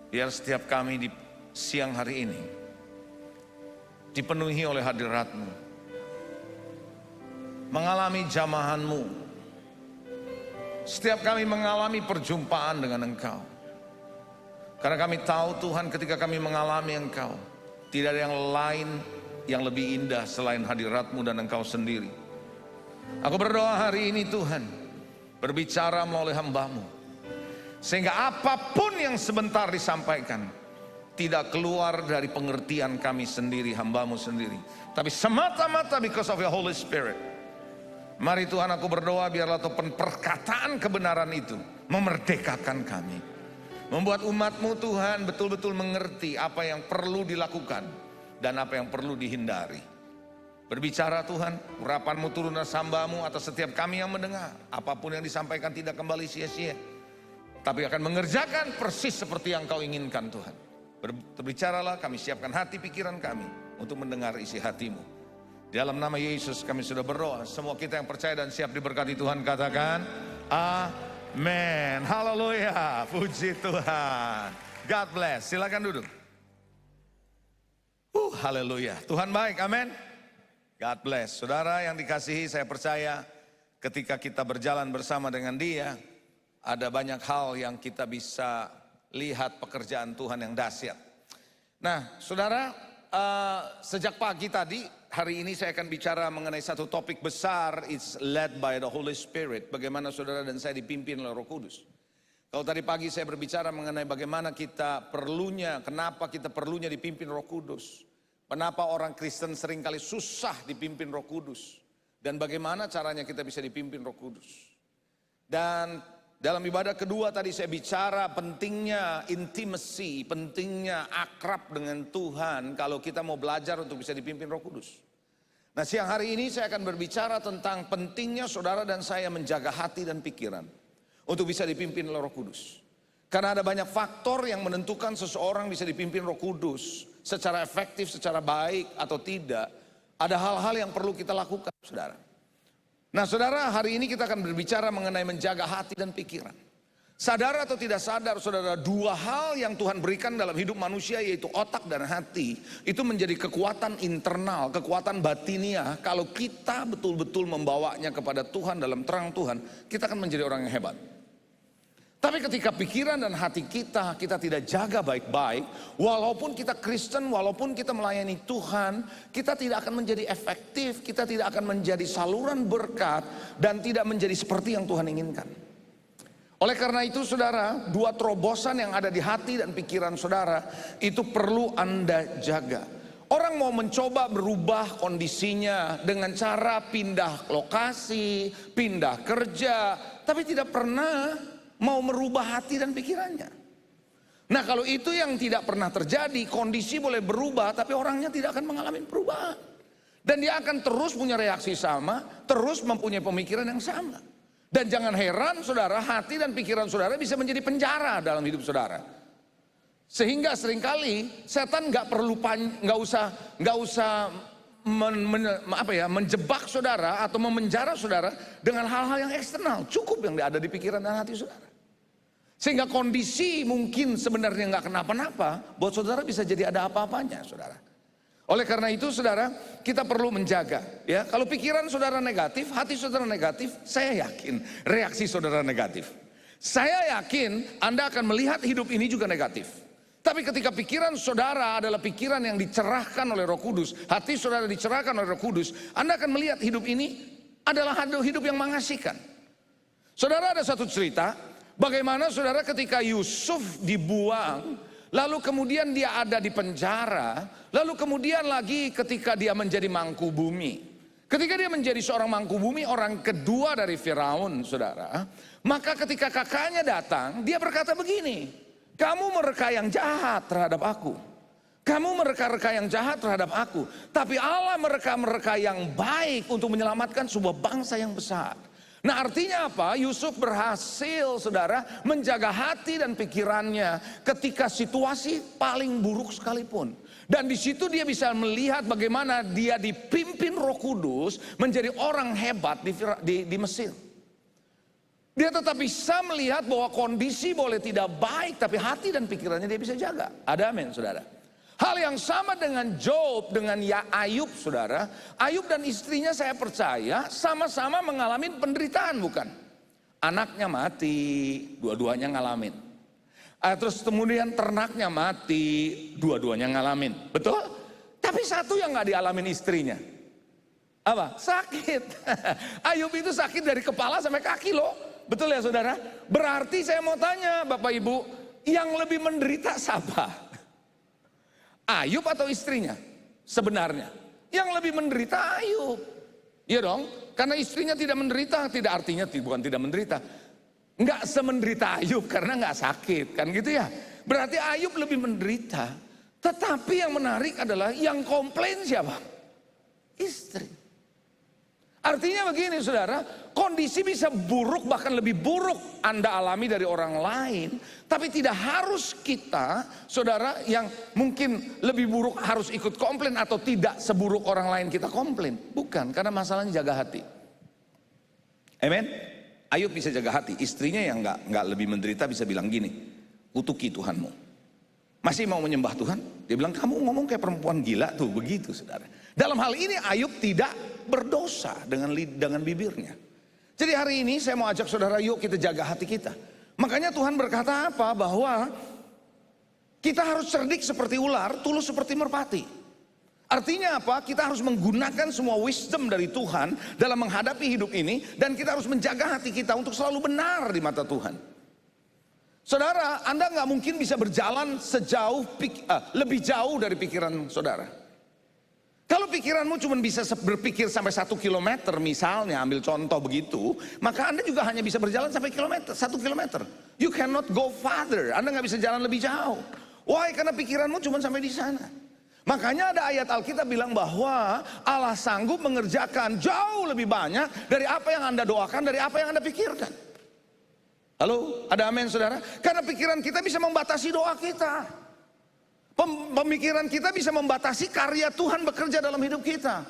Biar setiap kami di siang hari ini dipenuhi oleh hadirat-Mu, mengalami jamahan-Mu. Setiap kami mengalami perjumpaan dengan Engkau. Karena kami tahu Tuhan, ketika kami mengalami Engkau, tidak ada yang lain yang lebih indah selain hadirat-Mu dan Engkau sendiri. Aku berdoa hari ini Tuhan, berbicara melalui hamba-Mu, sehingga apapun yang sebentar disampaikan tidak keluar dari pengertian kami sendiri, hamba-Mu sendiri, tapi semata-mata because of your Holy Spirit. Mari Tuhan, aku berdoa biarlah Tuhan perkataan kebenaran itu memerdekakan kami, membuat umat-Mu Tuhan betul-betul mengerti apa yang perlu dilakukan dan apa yang perlu dihindari. Berbicara Tuhan, urapan-Mu turun atas hamba-Mu, atas setiap kami yang mendengar. Apapun yang disampaikan tidak kembali sia-sia, tapi akan mengerjakan persis seperti yang Kau inginkan Tuhan. Berbicaralah, kami siapkan hati pikiran kami untuk mendengar isi hati-Mu. Dalam nama Yesus kami sudah berdoa. Semua kita yang percaya dan siap diberkati Tuhan katakan amin. Haleluya, puji Tuhan. God bless, silakan duduk. Haleluya, Tuhan baik, amin. God bless. Saudara yang dikasihi, saya percaya ketika kita berjalan bersama dengan Dia, ada banyak hal yang kita bisa lihat pekerjaan Tuhan yang dahsyat. Nah, saudara, sejak pagi tadi, hari ini saya akan bicara mengenai satu topik besar. It's led by the Holy Spirit. Bagaimana saudara dan saya dipimpin oleh Roh Kudus. Kalau tadi pagi saya berbicara mengenai bagaimana kita perlunya, kenapa kita perlunya dipimpin Roh Kudus. Kenapa orang Kristen seringkali susah dipimpin Roh Kudus. Dan bagaimana caranya kita bisa dipimpin Roh Kudus. Dan dalam ibadah kedua tadi saya bicara pentingnya intimacy, pentingnya akrab dengan Tuhan kalau kita mau belajar untuk bisa dipimpin Roh Kudus. Nah, siang hari ini saya akan berbicara tentang pentingnya saudara dan saya menjaga hati dan pikiran untuk bisa dipimpin oleh Roh Kudus. Karena ada banyak faktor yang menentukan seseorang bisa dipimpin Roh Kudus secara efektif, secara baik atau tidak. Ada hal-hal yang perlu kita lakukan, saudara. Nah, saudara, hari ini kita akan berbicara mengenai menjaga hati dan pikiran. Sadar atau tidak sadar, saudara, dua hal yang Tuhan berikan dalam hidup manusia, yaitu otak dan hati, itu menjadi kekuatan internal, kekuatan batiniah. Kalau kita betul-betul membawanya kepada Tuhan dalam terang Tuhan, kita akan menjadi orang yang hebat. Tapi ketika pikiran dan hati kita tidak jaga baik-baik, walaupun kita Kristen, walaupun kita melayani Tuhan, kita tidak akan menjadi efektif, kita tidak akan menjadi saluran berkat, dan tidak menjadi seperti yang Tuhan inginkan. Oleh karena itu saudara, dua terobosan yang ada di hati dan pikiran saudara, itu perlu Anda jaga. Orang mau mencoba berubah kondisinya dengan cara pindah lokasi, pindah kerja, tapi tidak pernah mau merubah hati dan pikirannya. Nah, kalau itu yang tidak pernah terjadi, kondisi boleh berubah tapi orangnya tidak akan mengalami perubahan. Dan dia akan terus punya reaksi sama, terus mempunyai pemikiran yang sama. Dan jangan heran saudara, hati dan pikiran saudara bisa menjadi penjara dalam hidup saudara. Sehingga seringkali setan nggak usah menjebak saudara atau memenjara saudara dengan hal-hal yang eksternal. Cukup yang ada di pikiran dan hati saudara. Sehingga kondisi mungkin sebenarnya nggak kenapa-napa, buat saudara bisa jadi ada apa-apanya, saudara. Oleh karena itu, saudara, kita perlu menjaga. Ya, kalau pikiran saudara negatif, hati saudara negatif, saya yakin reaksi saudara negatif. Saya yakin Anda akan melihat hidup ini juga negatif. Tapi ketika pikiran saudara adalah pikiran yang dicerahkan oleh Roh Kudus, hati saudara dicerahkan oleh Roh Kudus, Anda akan melihat hidup ini adalah hidup yang mengasihkan. Saudara, ada satu cerita. Bagaimana saudara ketika Yusuf dibuang, lalu kemudian dia ada di penjara, lalu kemudian lagi ketika dia menjadi mangku bumi. Ketika dia menjadi seorang mangku bumi, orang kedua dari Firaun, saudara, maka ketika kakaknya datang, dia berkata begini, kamu mereka yang jahat terhadap aku. Kamu mereka-reka yang jahat terhadap aku. Tapi Allah mereka-mereka yang baik untuk menyelamatkan sebuah bangsa yang besar. Nah, artinya apa? Yusuf berhasil, saudara, menjaga hati dan pikirannya ketika situasi paling buruk sekalipun. Dan di situ dia bisa melihat bagaimana dia dipimpin Roh Kudus menjadi orang hebat di Mesir. Dia tetap bisa melihat bahwa kondisi boleh tidak baik, tapi hati dan pikirannya dia bisa jaga. Ada amin, saudara. Hal yang sama dengan Job, dengan Ayub, saudara. Ayub dan istrinya saya percaya sama-sama mengalami penderitaan, bukan? Anaknya mati, dua-duanya ngalamin. Terus kemudian ternaknya mati, dua-duanya ngalamin. Betul? Tapi satu yang gak dialamin istrinya. Apa? Sakit. Ayub itu sakit dari kepala sampai kaki loh. Betul ya saudara? Berarti saya mau tanya Bapak Ibu, yang lebih menderita siapa? Ayub atau istrinya? Sebenarnya yang lebih menderita Ayub. Iya dong, karena istrinya tidak menderita, tidak artinya bukan tidak menderita. Enggak semenderita Ayub karena enggak sakit, kan gitu ya. Berarti Ayub lebih menderita. Tetapi yang menarik adalah yang komplain siapa? Istri. Artinya begini saudara, kondisi bisa buruk bahkan lebih buruk Anda alami dari orang lain. Tapi tidak harus kita, saudara, yang mungkin lebih buruk harus ikut komplain atau tidak seburuk orang lain kita komplain. Bukan, karena masalahnya jaga hati. Amen. Ayub bisa jaga hati, istrinya yang nggak lebih menderita bisa bilang gini, kutuki Tuhanmu. Masih mau menyembah Tuhan? Dia bilang kamu ngomong kayak perempuan gila tuh, begitu saudara. Dalam hal ini Ayub tidak berdosa dengan bibirnya. Jadi hari ini saya mau ajak saudara, yuk kita jaga hati kita. Makanya Tuhan berkata apa? Bahwa kita harus cerdik seperti ular, tulus seperti merpati. Artinya apa? Kita harus menggunakan semua wisdom dari Tuhan dalam menghadapi hidup ini. Dan kita harus menjaga hati kita untuk selalu benar di mata Tuhan. Saudara, Anda nggak mungkin bisa berjalan lebih jauh dari pikiran saudara. Kalau pikiranmu cuma bisa berpikir sampai 1 kilometer misalnya, ambil contoh begitu, maka Anda juga hanya bisa berjalan sampai 1 kilometer. You cannot go farther, Anda nggak bisa jalan lebih jauh. Why? Karena pikiranmu cuma sampai di sana. Makanya ada ayat Alkitab bilang bahwa Allah sanggup mengerjakan jauh lebih banyak dari apa yang Anda doakan, dari apa yang Anda pikirkan. Halo, ada amin saudara? Karena pikiran kita bisa membatasi doa kita. Pemikiran kita bisa membatasi karya Tuhan bekerja dalam hidup kita.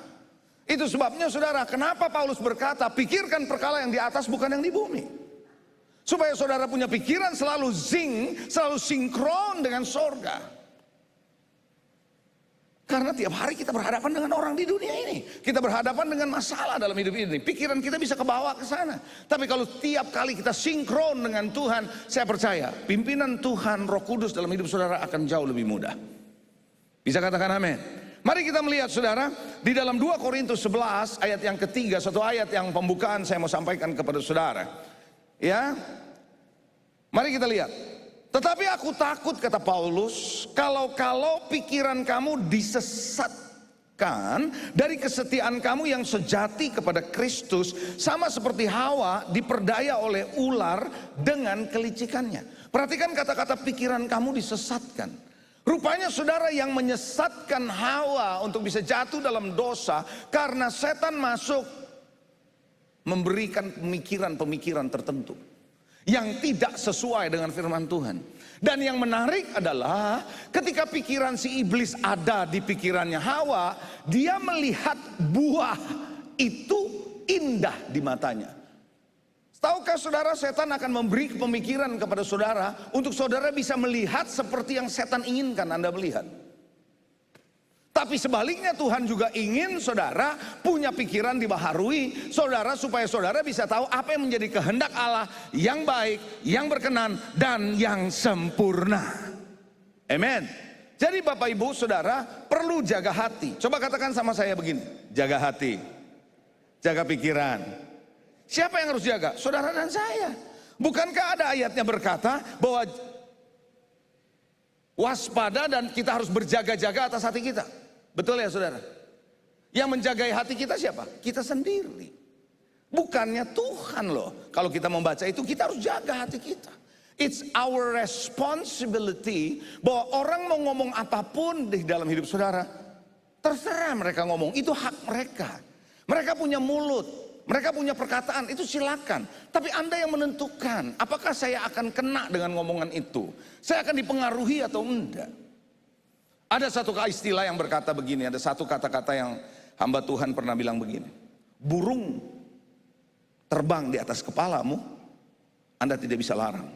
Itu sebabnya saudara, kenapa Paulus berkata, pikirkan perkara yang di atas bukan yang di bumi. Supaya saudara punya pikiran selalu selalu sinkron dengan sorga. Karena tiap hari kita berhadapan dengan orang di dunia ini. Kita berhadapan dengan masalah dalam hidup ini. Pikiran kita bisa kebawa ke sana. Tapi kalau tiap kali kita sinkron dengan Tuhan, saya percaya pimpinan Tuhan Roh Kudus dalam hidup saudara akan jauh lebih mudah. Bisa katakan amin. Mari kita melihat saudara, di dalam 2 Korintus 11 ayat yang ketiga, satu ayat yang pembukaan saya mau sampaikan kepada saudara. Ya, mari kita lihat. Tetapi aku takut, kata Paulus, kalau pikiran kamu disesatkan dari kesetiaan kamu yang sejati kepada Kristus, sama seperti Hawa diperdaya oleh ular dengan kelicikannya. Perhatikan kata-kata pikiran kamu disesatkan. Rupanya saudara yang menyesatkan Hawa untuk bisa jatuh dalam dosa karena setan masuk memberikan pemikiran-pemikiran tertentu yang tidak sesuai dengan firman Tuhan. Dan yang menarik adalah ketika pikiran si iblis ada di pikirannya Hawa, dia melihat buah itu indah di matanya. Tahukah saudara, setan akan memberi pemikiran kepada saudara untuk saudara bisa melihat seperti yang setan inginkan Anda melihat. Tapi sebaliknya Tuhan juga ingin saudara punya pikiran dibaharui saudara, supaya saudara bisa tahu apa yang menjadi kehendak Allah yang baik, yang berkenan, dan yang sempurna. Amen. Jadi Bapak Ibu saudara perlu jaga hati. Coba katakan sama saya begini, jaga hati, jaga pikiran. Siapa yang harus jaga? Saudara dan saya. Bukankah ada ayatnya berkata bahwa waspada dan kita harus berjaga-jaga atas hati kita? Betul ya saudara? Yang menjagai hati kita siapa? Kita sendiri. Bukannya Tuhan loh. Kalau kita membaca itu kita harus jaga hati kita. It's our responsibility bahwa orang mau ngomong apapun di dalam hidup saudara, terserah mereka ngomong, itu hak mereka. Mereka punya mulut, mereka punya perkataan, itu silakan. Tapi Anda yang menentukan apakah saya akan kena dengan ngomongan itu, saya akan dipengaruhi atau enggak. Ada satu istilah yang berkata begini, ada satu kata-kata yang hamba Tuhan pernah bilang begini. Burung terbang di atas kepalamu, Anda tidak bisa larang.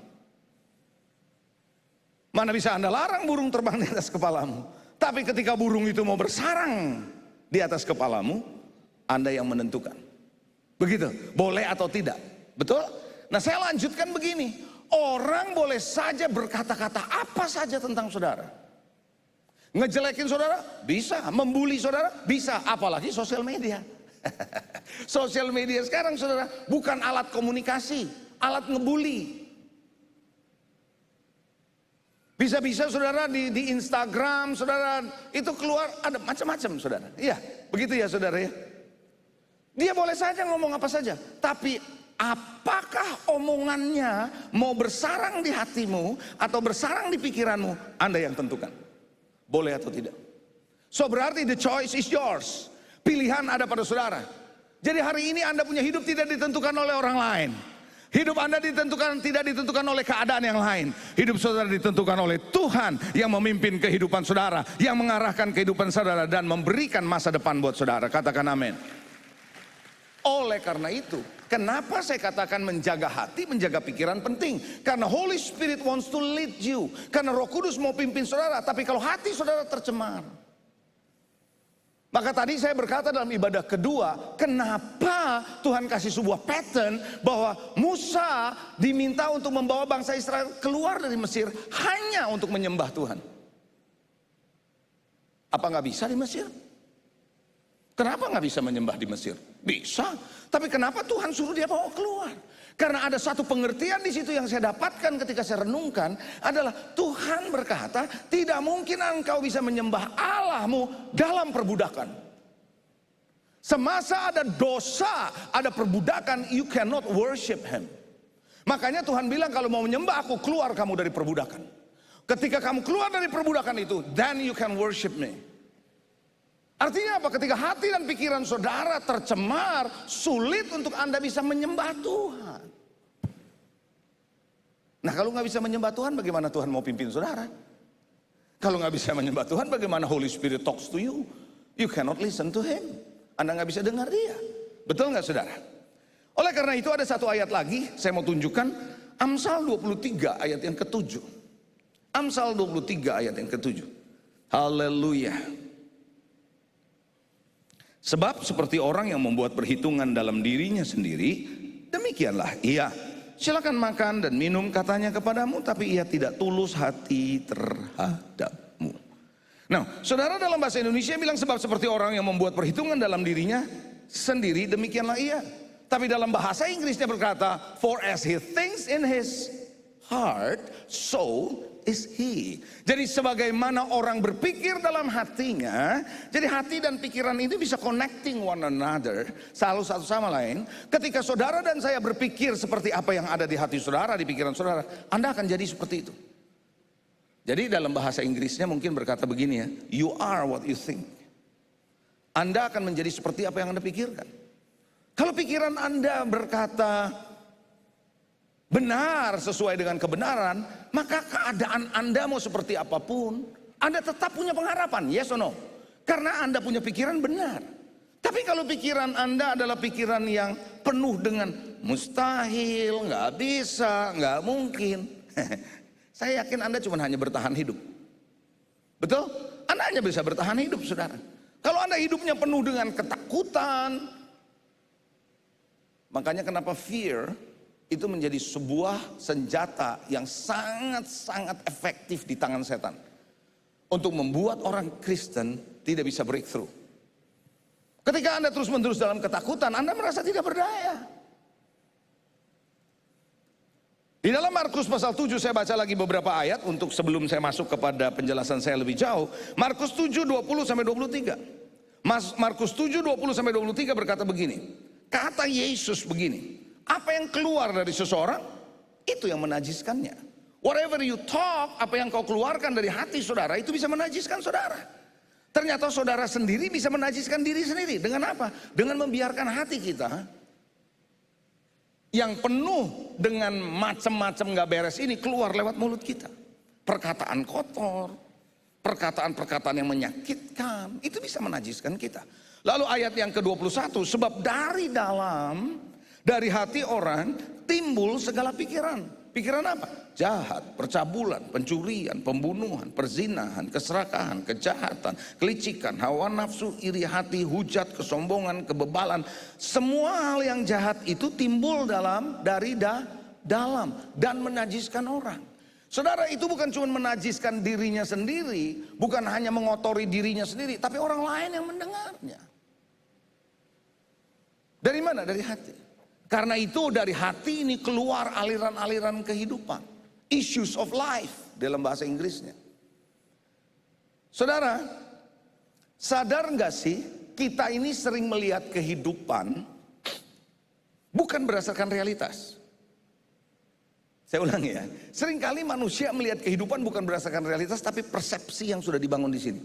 Mana bisa Anda larang burung terbang di atas kepalamu. Tapi ketika burung itu mau bersarang di atas kepalamu, Anda yang menentukan. Begitu, boleh atau tidak. Betul? Nah, saya lanjutkan begini. Orang boleh saja berkata-kata apa saja tentang saudara. Ngejelekin saudara? Bisa. Membuli saudara? Bisa. Apalagi sosial media. Sosial media sekarang saudara bukan alat komunikasi, alat ngebully. Bisa-bisa saudara di Instagram saudara itu keluar ada macam-macam saudara. Iya, begitu ya saudara ya. Dia boleh saja ngomong apa saja, tapi apakah omongannya mau bersarang di hatimu atau bersarang di pikiranmu, Anda yang tentukan. Boleh atau tidak. So berarti the choice is yours. Pilihan ada pada saudara. Jadi hari ini Anda punya hidup tidak ditentukan oleh orang lain. Hidup Anda tidak ditentukan oleh keadaan yang lain. Hidup saudara ditentukan oleh Tuhan yang memimpin kehidupan saudara, yang mengarahkan kehidupan saudara dan memberikan masa depan buat saudara. Katakan amin. Oleh karena itu, kenapa saya katakan menjaga hati, menjaga pikiran penting? Karena Holy Spirit wants to lead you. Karena Roh Kudus mau pimpin saudara, tapi kalau hati saudara tercemar. Maka tadi saya berkata dalam ibadah kedua, kenapa Tuhan kasih sebuah pattern bahwa Musa diminta untuk membawa bangsa Israel keluar dari Mesir hanya untuk menyembah Tuhan. Apa nggak bisa di Mesir? Kenapa nggak bisa menyembah di Mesir? Bisa, tapi kenapa Tuhan suruh dia bawa keluar? Karena ada satu pengertian di situ yang saya dapatkan ketika saya renungkan adalah Tuhan berkata, tidak mungkin engkau bisa menyembah Allahmu dalam perbudakan. Semasa ada dosa, ada perbudakan, you cannot worship Him. Makanya Tuhan bilang kalau mau menyembah aku, keluar kamu dari perbudakan. Ketika kamu keluar dari perbudakan itu, then you can worship me. Artinya apa? Ketika hati dan pikiran saudara tercemar, sulit untuk Anda bisa menyembah Tuhan. Nah, kalau nggak bisa menyembah Tuhan, bagaimana Tuhan mau pimpin saudara? Kalau nggak bisa menyembah Tuhan, bagaimana Holy Spirit talks to you? You cannot listen to Him. Anda nggak bisa dengar Dia. Betul nggak saudara? Oleh karena itu ada satu ayat lagi, saya mau tunjukkan. Amsal 23 ayat yang ke-7. Amsal 23 ayat yang ke-7. Haleluya. Sebab seperti orang yang membuat perhitungan dalam dirinya sendiri, demikianlah ia. Silakan makan dan minum katanya kepadamu, tapi ia tidak tulus hati terhadapmu. Nah, saudara dalam bahasa Indonesia bilang sebab seperti orang yang membuat perhitungan dalam dirinya sendiri, demikianlah ia. Tapi dalam bahasa Inggrisnya berkata, for as he thinks in his heart, so is he. Jadi sebagaimana orang berpikir dalam hatinya, jadi hati dan pikiran itu bisa connecting one another, selalu satu sama lain. Ketika saudara dan saya berpikir seperti apa yang ada di hati saudara, di pikiran saudara, Anda akan jadi seperti itu. Jadi dalam bahasa Inggrisnya mungkin berkata begini ya, you are what you think. Anda akan menjadi seperti apa yang Anda pikirkan. Kalau pikiran Anda berkata benar sesuai dengan kebenaran, maka keadaan Anda mau seperti apapun, Anda tetap punya pengharapan, yes or no? Karena Anda punya pikiran benar. Tapi kalau pikiran Anda adalah pikiran yang penuh dengan mustahil, nggak bisa, nggak mungkin, saya yakin Anda cuma hanya bertahan hidup. Betul? Anda hanya bisa bertahan hidup, saudara. Kalau Anda hidupnya penuh dengan ketakutan, makanya kenapa fear itu menjadi sebuah senjata yang sangat-sangat efektif di tangan setan untuk membuat orang Kristen tidak bisa breakthrough. Ketika Anda terus-menerus dalam ketakutan, Anda merasa tidak berdaya. Di dalam Markus pasal 7 saya baca lagi beberapa ayat untuk sebelum saya masuk kepada penjelasan saya lebih jauh. Markus 7 20 sampai 23. Markus 7 20 sampai 23 berkata begini. Kata Yesus begini. Apa yang keluar dari seseorang, itu yang menajiskannya. Whatever you talk, apa yang kau keluarkan dari hati saudara, itu bisa menajiskan saudara. Ternyata saudara sendiri bisa menajiskan diri sendiri. Dengan apa? Dengan membiarkan hati kita yang penuh dengan macam-macam gak beres ini keluar lewat mulut kita. Perkataan kotor, perkataan-perkataan yang menyakitkan, itu bisa menajiskan kita. Lalu ayat yang ke-21, sebab dari dalam Dari hati orang timbul segala pikiran. Pikiran apa? Jahat, percabulan, pencurian, pembunuhan, perzinahan, keserakahan, kejahatan, kelicikan, hawa nafsu, iri hati, hujat, kesombongan, kebebalan. Semua hal yang jahat itu timbul dari dalam dan menajiskan orang. Saudara, itu bukan cuma menajiskan dirinya sendiri, bukan hanya mengotori dirinya sendiri, tapi orang lain yang mendengarnya. Dari mana? Dari hati. Karena itu dari hati ini keluar aliran-aliran kehidupan. Issues of life dalam bahasa Inggrisnya. Saudara, sadar gak sih kita ini sering melihat kehidupan bukan berdasarkan realitas. Saya ulangi ya, seringkali manusia melihat kehidupan bukan berdasarkan realitas tapi persepsi yang sudah dibangun di sini.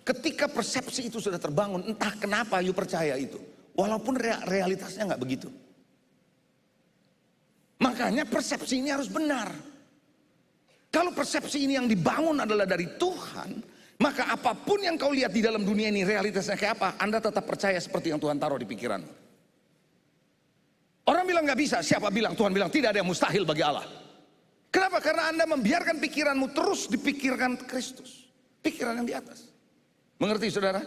Ketika persepsi itu sudah terbangun, entah kenapa you percaya itu. Walaupun realitasnya nggak begitu. Makanya persepsi ini harus benar. Kalau persepsi ini yang dibangun adalah dari Tuhan, maka apapun yang kau lihat di dalam dunia ini realitasnya kayak apa, Anda tetap percaya seperti yang Tuhan taruh di pikiran. Orang bilang nggak bisa, siapa bilang? Tuhan bilang tidak ada yang mustahil bagi Allah. Kenapa? Karena Anda membiarkan pikiranmu terus dipikirkan Kristus. Pikiran yang di atas. Mengerti saudara?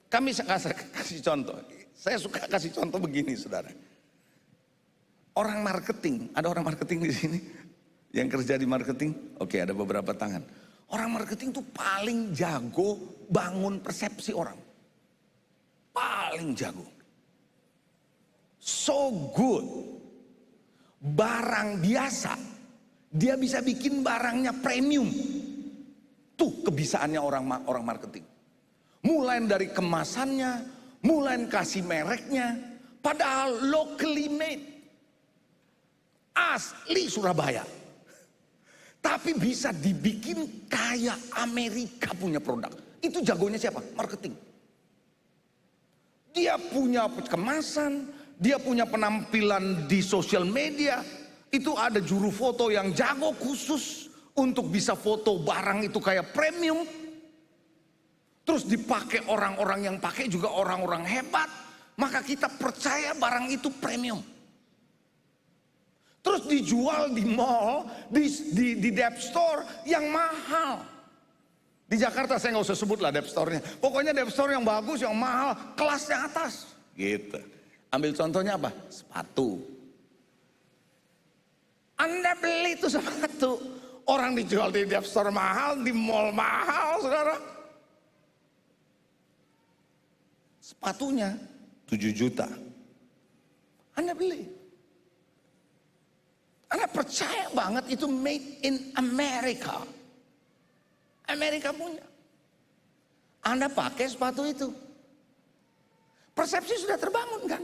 Kami kasih contoh. Saya suka kasih contoh begini saudara. Orang marketing, ada orang marketing di sini yang kerja di marketing? Oke, ada beberapa tangan. Orang marketing tuh paling jago bangun persepsi orang. Paling jago. So good. Barang biasa, dia bisa bikin barangnya premium. Tuh kebisaannya orang marketing. Mulai dari kemasannya, mulai kasih mereknya, padahal locally made. Asli Surabaya. Tapi bisa dibikin kayak Amerika punya produk. Itu jagonya siapa? Marketing. Dia punya kemasan, dia punya penampilan di sosial media. Itu ada juru foto yang jago khusus untuk bisa foto barang itu kayak premium. Terus dipakai orang-orang yang pakai juga orang-orang hebat. Maka kita percaya barang itu premium. Terus dijual di mall, di dep store yang mahal. Di Jakarta saya nggak usah sebut lah dep store-nya. Pokoknya dep store yang bagus, yang mahal, kelasnya atas. Gitu. Ambil contohnya apa? Sepatu. Anda beli itu sepatu. Orang dijual di dep store mahal, di mall mahal, saudara. Sepatunya 7 juta. Anda beli. Anda percaya banget itu made in America. Amerika punya. Anda pakai sepatu itu. Persepsi sudah terbangun kan?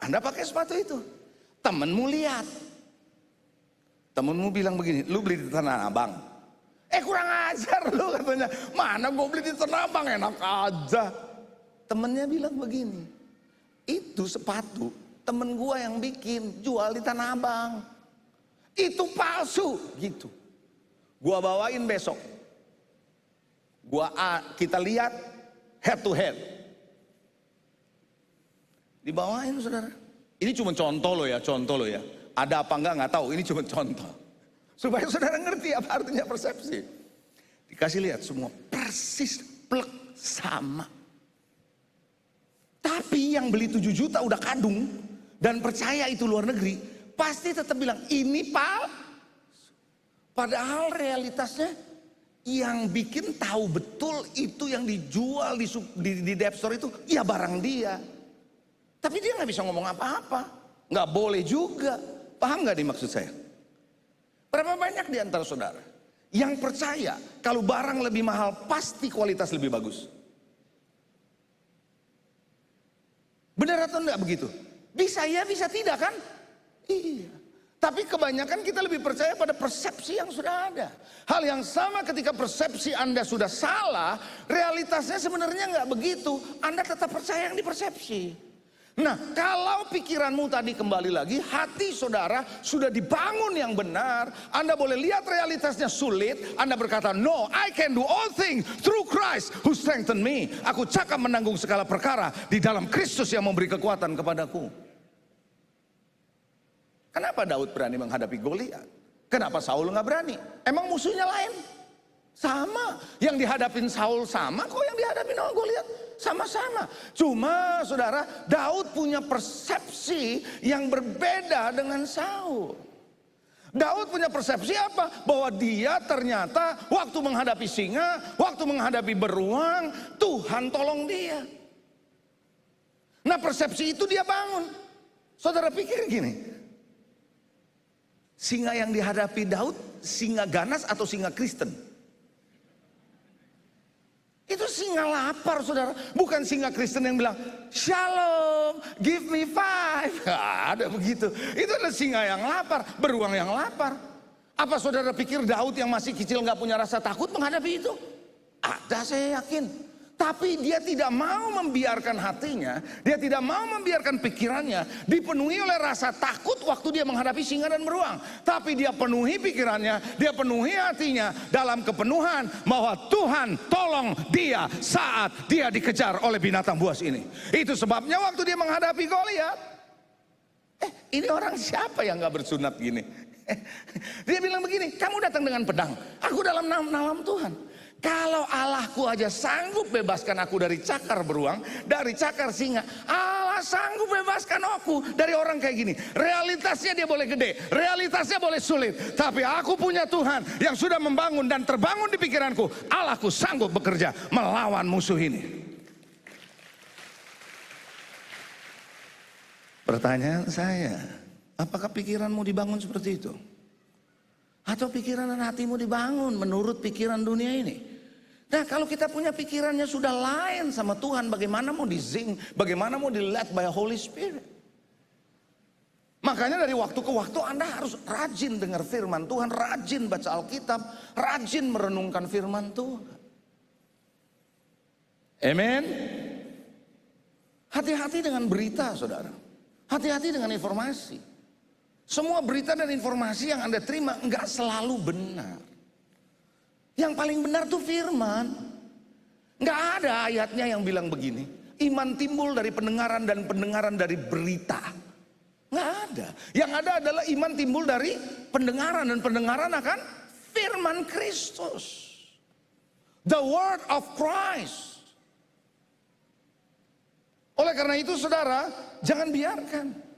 Anda pakai sepatu itu. Temenmu lihat. Temenmu bilang begini, lu beli di Tanah Abang. Kurang ajar lu katanya. Mana gue beli di Tanah Abang, enak aja. Temennya bilang begini, itu sepatu temen gua yang bikin, jual di Tanah Abang. Itu palsu gitu. Gua bawain besok. Kita lihat head to head. Dibawain saudara. Ini cuma contoh loh ya, Ada apa nggak tahu, ini cuma contoh. Supaya saudara ngerti apa artinya persepsi. Dikasih lihat semua persis plek sama. Tapi yang beli 7 juta udah kadung dan percaya itu luar negeri, pasti tetap bilang ini palsu. Padahal realitasnya yang bikin tahu betul itu yang dijual di dep store itu ya barang dia. Tapi dia nggak bisa ngomong apa-apa, nggak boleh juga. Paham nggak dimaksud saya? Berapa banyak di antara saudara yang percaya kalau barang lebih mahal pasti kualitas lebih bagus? Benar atau enggak begitu? Bisa ya, bisa tidak kan? Iya. Tapi kebanyakan kita lebih percaya pada persepsi yang sudah ada. Hal yang sama ketika persepsi Anda sudah salah, realitasnya sebenarnya enggak begitu. Anda tetap percaya yang dipersepsi. Nah, kalau pikiranmu tadi kembali lagi, hati saudara sudah dibangun yang benar, Anda boleh lihat realitasnya sulit, Anda berkata, no, I can do all things through Christ who strengthen me. Aku cakap menanggung segala perkara di dalam Kristus yang memberi kekuatan kepadaku. Kenapa Daud berani menghadapi Goliat? Kenapa Saul nggak berani? Emang musuhnya lain? Sama, yang dihadapin Saul sama kok yang dihadapin Goliat. Sama-sama. Cuma saudara, Daud punya persepsi yang berbeda dengan Saul. Daud punya persepsi apa? Bahwa dia ternyata waktu menghadapi singa, waktu menghadapi beruang, Tuhan tolong dia. Nah, persepsi itu dia bangun. Saudara pikir gini, singa yang dihadapi Daud, singa ganas atau singa Kristen? Itu singa lapar, saudara. Bukan singa Kristen yang bilang, shalom, give me 5. Ada begitu. Itu adalah singa yang lapar, beruang yang lapar. Apa saudara pikir Daud yang masih kecil gak punya rasa takut menghadapi itu? Ada, saya yakin. Tapi dia tidak mau membiarkan hatinya, dia tidak mau membiarkan pikirannya dipenuhi oleh rasa takut waktu dia menghadapi singa dan beruang. Tapi dia penuhi pikirannya, dia penuhi hatinya dalam kepenuhan bahwa Tuhan tolong dia saat dia dikejar oleh binatang buas ini. Itu sebabnya waktu dia menghadapi Goliat, ini orang siapa yang gak bersunat gini? Dia bilang begini, kamu datang dengan pedang, aku dalam nama Tuhan. Kalau Allahku aja sanggup bebaskan aku dari cakar beruang, dari cakar singa, Allah sanggup bebaskan aku dari orang kayak gini. Realitasnya dia boleh gede, realitasnya boleh sulit, tapi aku punya Tuhan yang sudah membangun dan terbangun di pikiranku. Allahku sanggup bekerja melawan musuh ini. Pertanyaan saya, apakah pikiranmu dibangun seperti itu? Atau pikiran dan hatimu dibangun menurut pikiran dunia ini? Nah, kalau kita punya pikirannya sudah lain sama Tuhan, bagaimana mau di-zinc, bagaimana mau di-led by Holy Spirit? Makanya dari waktu ke waktu Anda harus rajin dengar firman Tuhan, rajin baca Alkitab, rajin merenungkan firman Tuhan. Amen. Hati-hati dengan berita, saudara. Hati-hati dengan informasi. Semua berita dan informasi yang Anda terima enggak selalu benar. Yang paling benar tuh firman. Enggak ada ayatnya yang bilang begini, iman timbul dari pendengaran dan pendengaran dari berita. Enggak ada. Yang ada adalah iman timbul dari pendengaran dan pendengaran akan firman Kristus. The word of Christ. Oleh karena itu saudara, jangan biarkan.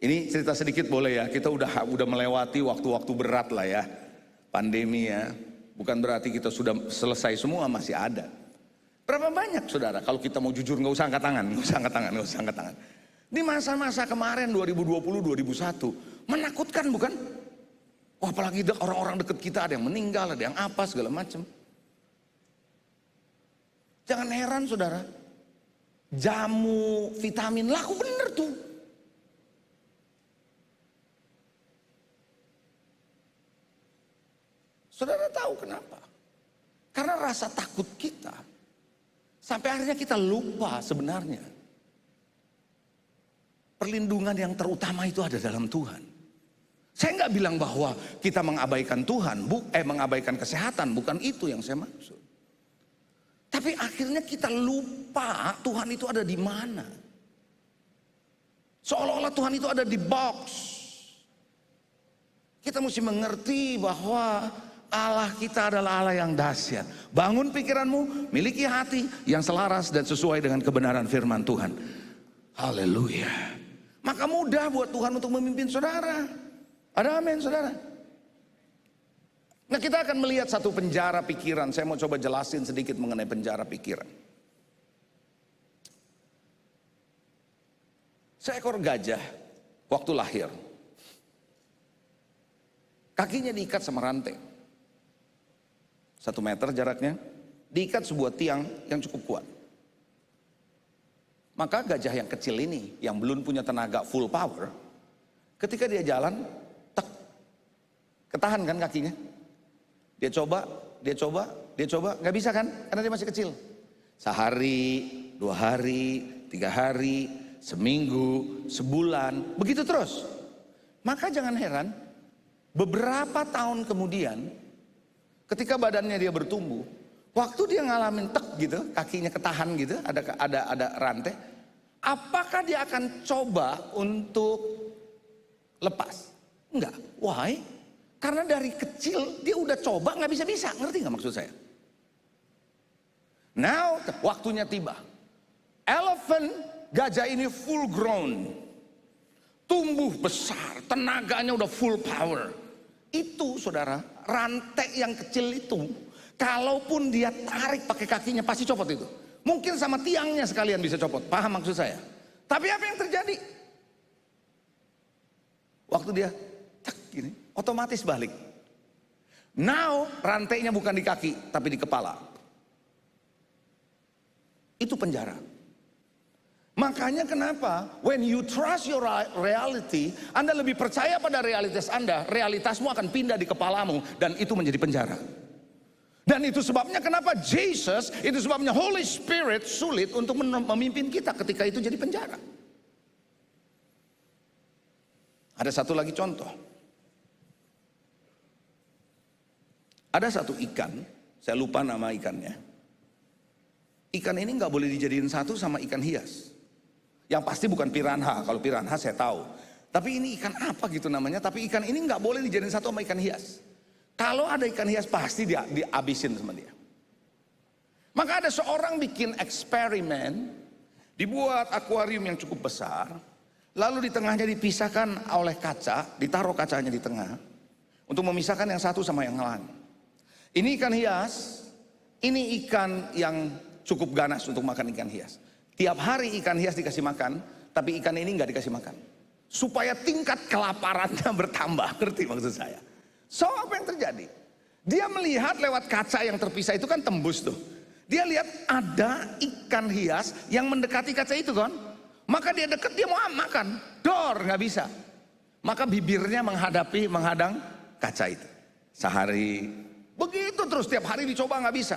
Ini cerita sedikit boleh ya, kita udah melewati waktu-waktu berat lah ya. Pandemi ya, bukan berarti kita sudah selesai semua, masih ada. Berapa banyak saudara, kalau kita mau jujur nggak usah angkat tangan, nggak usah angkat tangan. Di masa-masa kemarin 2020-2021, menakutkan bukan? Wah, apalagi orang-orang dekat kita ada yang meninggal, ada yang apa segala macam. Jangan heran saudara, jamu, vitamin laku bener tuh. Saudara tahu kenapa? Karena rasa takut kita sampai akhirnya kita lupa sebenarnya perlindungan yang terutama itu ada dalam Tuhan. Saya nggak bilang bahwa kita mengabaikan Tuhan, mengabaikan kesehatan, bukan itu yang saya maksud. Tapi akhirnya kita lupa Tuhan itu ada di mana. Seolah-olah Tuhan itu ada di box. Kita mesti mengerti bahwa Allah kita adalah Allah yang dahsyat. Bangun pikiranmu, miliki hati yang selaras dan sesuai dengan kebenaran firman Tuhan. Haleluya. Maka mudah buat Tuhan untuk memimpin saudara. Ada amin saudara. Nah, kita akan melihat satu penjara pikiran. Saya mau coba jelasin sedikit mengenai penjara pikiran. Seekor gajah waktu lahir, kakinya diikat sama rantai. 1 meter jaraknya, diikat sebuah tiang yang cukup kuat. Maka gajah yang kecil ini, yang belum punya tenaga full power, ketika dia jalan, ketahan kan kakinya. Dia coba, nggak bisa kan, karena dia masih kecil. Sehari, 2 hari, 3 hari, seminggu, sebulan, begitu terus. Maka jangan heran, beberapa tahun kemudian, ketika badannya dia bertumbuh, waktu dia ngalamin tek gitu, kakinya ketahan gitu, ada rantai, apakah dia akan coba untuk lepas? Enggak. Why? Karena dari kecil dia udah coba nggak bisa-bisa. Ngerti nggak maksud saya? Now waktunya tiba. Elephant, gajah ini full grown, tumbuh besar, tenaganya udah full power. Itu saudara, rantai yang kecil itu, kalaupun dia tarik pakai kakinya pasti copot itu. Mungkin sama tiangnya sekalian bisa copot. Paham maksud saya? Tapi apa yang terjadi? Waktu dia tak gini, otomatis balik. Now rantainya bukan di kaki tapi di kepala. Itu penjara. Makanya kenapa when you trust your reality, Anda lebih percaya pada realitas Anda, realitasmu akan pindah di kepalamu dan itu menjadi penjara. Dan itu sebabnya kenapa Jesus, itu sebabnya Holy Spirit sulit untuk memimpin kita ketika itu jadi penjara. Ada satu lagi contoh. Ada satu ikan, saya lupa nama ikannya. Ikan ini nggak boleh dijadiin satu sama ikan hias. Yang pasti bukan piranha, kalau piranha saya tahu. Tapi ini ikan apa gitu namanya, tapi ikan ini nggak boleh dijadiin satu sama ikan hias. Kalau ada ikan hias pasti dia dihabisin sama dia. Maka ada seorang bikin eksperimen, dibuat akuarium yang cukup besar, lalu di tengahnya dipisahkan oleh kaca, ditaruh kacanya di tengah, untuk memisahkan yang satu sama yang lain. Ini ikan hias, ini ikan yang cukup ganas untuk makan ikan hias. Tiap hari ikan hias dikasih makan, tapi ikan ini nggak dikasih makan. Supaya tingkat kelaparannya bertambah, ngerti maksud saya? So apa yang terjadi? Dia melihat lewat kaca yang terpisah itu kan tembus tuh. Dia lihat ada ikan hias yang mendekati kaca itu kan. Maka dia dekat, dia mau makan. Dor, nggak bisa. Maka bibirnya menghadang kaca itu. Sehari, begitu terus tiap hari dicoba nggak bisa.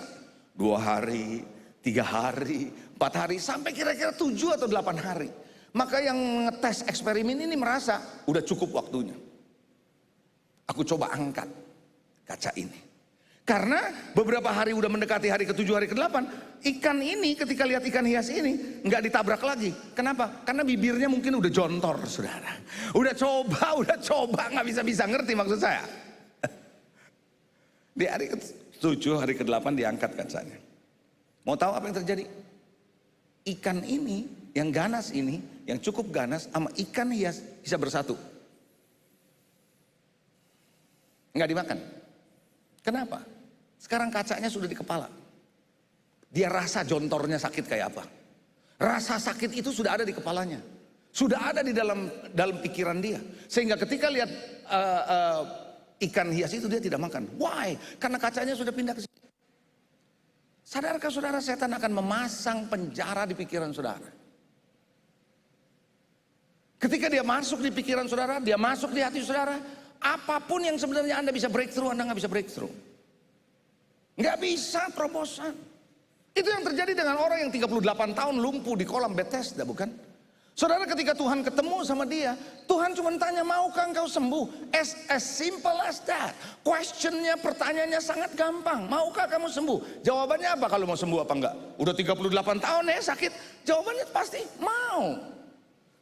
2 hari, 3 hari, 4 hari, sampai kira-kira 7 atau 8 hari. Maka yang ngetes eksperimen ini merasa udah cukup waktunya. Aku coba angkat kaca ini. Karena beberapa hari udah mendekati hari ke-7, hari ke-8, ikan ini ketika lihat ikan hias ini nggak ditabrak lagi. Kenapa? Karena bibirnya mungkin udah jontor, saudara. Udah coba nggak bisa-bisa, ngerti maksud saya? Di hari ke-7, hari ke-8 diangkat kacanya. Mau tahu apa yang terjadi? Ikan ini, yang ganas ini, yang cukup ganas sama ikan hias bisa bersatu. Nggak dimakan. Kenapa? Sekarang kacanya sudah di kepala. Dia rasa jontornya sakit kayak apa. Rasa sakit itu sudah ada di kepalanya. Sudah ada di dalam pikiran dia. Sehingga ketika lihat ikan hias itu dia tidak makan. Why? Karena kacanya sudah pindah ke sini. Sadarkah saudara, setan akan memasang penjara di pikiran saudara. Ketika dia masuk di pikiran saudara, dia masuk di hati saudara, apapun yang sebenarnya Anda bisa breakthrough, Anda nggak bisa breakthrough. Nggak bisa terobosan. Itu yang terjadi dengan orang yang 38 tahun lumpuh di kolam Bethesda, bukan? Saudara, ketika Tuhan ketemu sama dia, Tuhan cuma tanya, maukah engkau sembuh? As simple as that. Questionnya, pertanyaannya sangat gampang. Maukah kamu sembuh? Jawabannya apa kalau mau sembuh apa enggak? Udah 38 tahun ya sakit. Jawabannya pasti mau.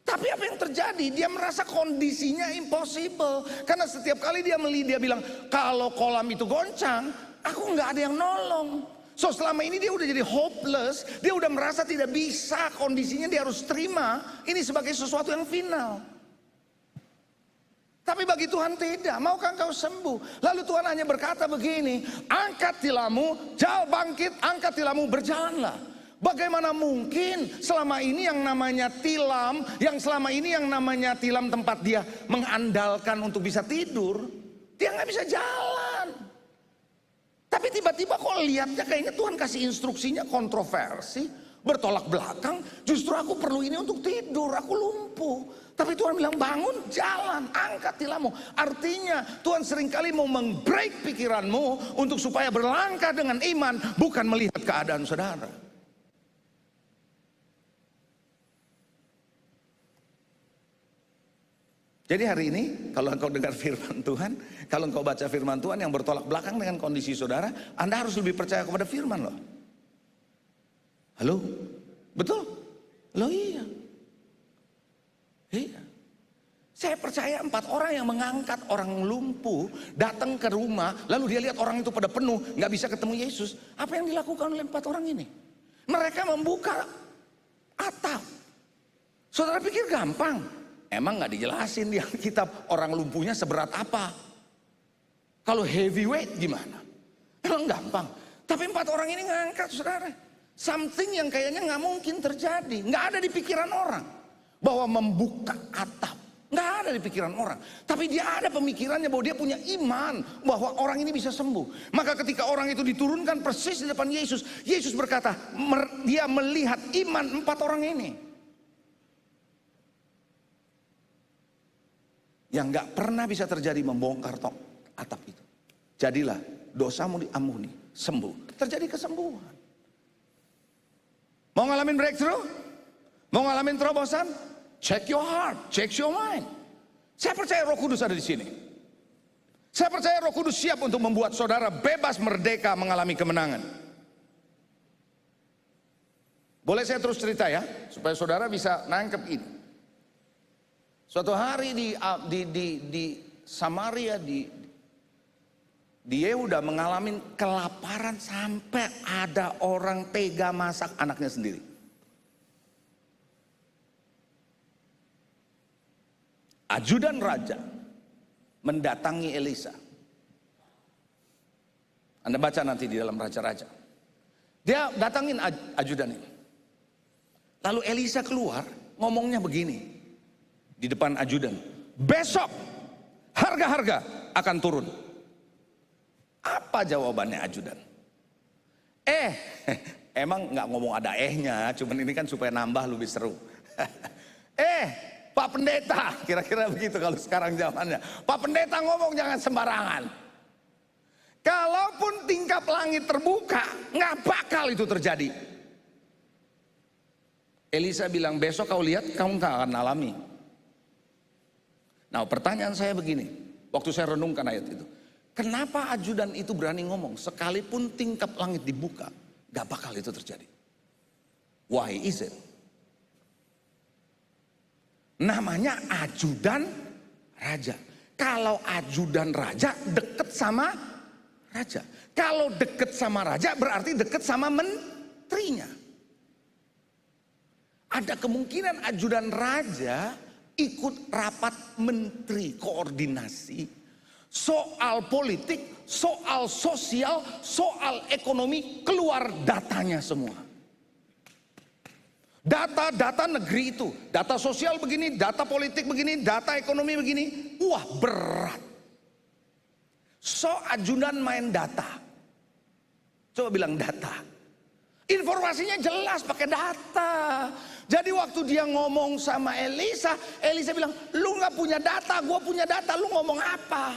Tapi apa yang terjadi? Dia merasa kondisinya impossible. Karena setiap kali dia bilang, kalau kolam itu goncang, aku nggak ada yang nolong. So selama ini dia udah jadi hopeless, dia udah merasa tidak bisa, kondisinya dia harus terima ini sebagai sesuatu yang final. Tapi bagi Tuhan tidak, maukah engkau sembuh? Lalu Tuhan hanya berkata begini, angkat tilammu, bangkit, angkat tilammu, berjalanlah. Bagaimana mungkin selama ini yang namanya tilam, tempat dia mengandalkan untuk bisa tidur, dia nggak bisa jalan. Tapi tiba-tiba kok lihatnya kayaknya Tuhan kasih instruksinya kontroversi, bertolak belakang. Justru aku perlu ini untuk tidur, aku lumpuh. Tapi Tuhan bilang bangun, jalan, angkat tilammu. Artinya Tuhan seringkali mau membreak pikiranmu untuk supaya berlangkah dengan iman, bukan melihat keadaan saudara. Jadi hari ini kalau engkau dengar firman Tuhan, kalau engkau baca firman Tuhan yang bertolak belakang dengan kondisi saudara, Anda harus lebih percaya kepada firman loh. Halo? Betul? Loh iya. Iya. Saya percaya 4 orang yang mengangkat orang lumpuh datang ke rumah, lalu dia lihat orang itu pada penuh, nggak bisa ketemu Yesus. Apa yang dilakukan oleh 4 orang ini? Mereka membuka atap. Saudara pikir gampang? Emang nggak dijelasin di Alkitab orang lumpuhnya seberat apa? Kalau heavyweight gimana? Emang gampang. Tapi 4 orang ini ngangkat, saudara. Something yang kayaknya nggak mungkin terjadi, nggak ada di pikiran orang bahwa membuka atap. Nggak ada di pikiran orang. Tapi dia ada pemikirannya bahwa dia punya iman bahwa orang ini bisa sembuh. Maka ketika orang itu diturunkan persis di depan Yesus, Yesus berkata, dia melihat iman 4 orang ini. Yang nggak pernah bisa terjadi membongkar atap itu. Jadilah dosamu diampuni, sembuh. Terjadi kesembuhan. Mau ngalamin breakthrough? Mau ngalamin terobosan? Check your heart, check your mind. Saya percaya Roh Kudus ada di sini. Saya percaya Roh Kudus siap untuk membuat saudara bebas merdeka mengalami kemenangan. Boleh saya terus cerita ya, supaya saudara bisa nangkep ini. Suatu hari di Samaria, di Yehuda mengalami kelaparan sampai ada orang tega masak anaknya sendiri. Ajudan raja mendatangi Elisa. Anda baca nanti di dalam Raja-Raja. Dia datangin ajudan ini. Lalu Elisa keluar ngomongnya begini di depan ajudan. Besok harga-harga akan turun. Apa jawabannya ajudan? Emang nggak ngomong ada ehnya, cuman ini kan supaya nambah lebih seru. Pak Pendeta, kira-kira begitu kalau sekarang zamannya. Pak Pendeta ngomong jangan sembarangan. Kalaupun tingkap langit terbuka, nggak bakal itu terjadi. Elisa bilang, besok kau lihat, kamu nggak akan alami. Nah, pertanyaan saya begini, waktu saya renungkan ayat itu. Kenapa ajudan itu berani ngomong, sekalipun tingkap langit dibuka, nggak bakal itu terjadi? Why is it? Namanya ajudan raja. Kalau ajudan raja deket sama raja. Kalau deket sama raja berarti deket sama menterinya. Ada kemungkinan ajudan raja ikut rapat menteri koordinasi soal politik, soal sosial, soal ekonomi, keluar datanya semua. Data-data negeri itu, data sosial begini, data politik begini, data ekonomi begini. Wah, berat. So ajudan main data. Coba bilang data. Informasinya jelas pakai data. Jadi waktu dia ngomong sama Elisa, Elisa bilang, lu gak punya data, gue punya data, lu ngomong apa?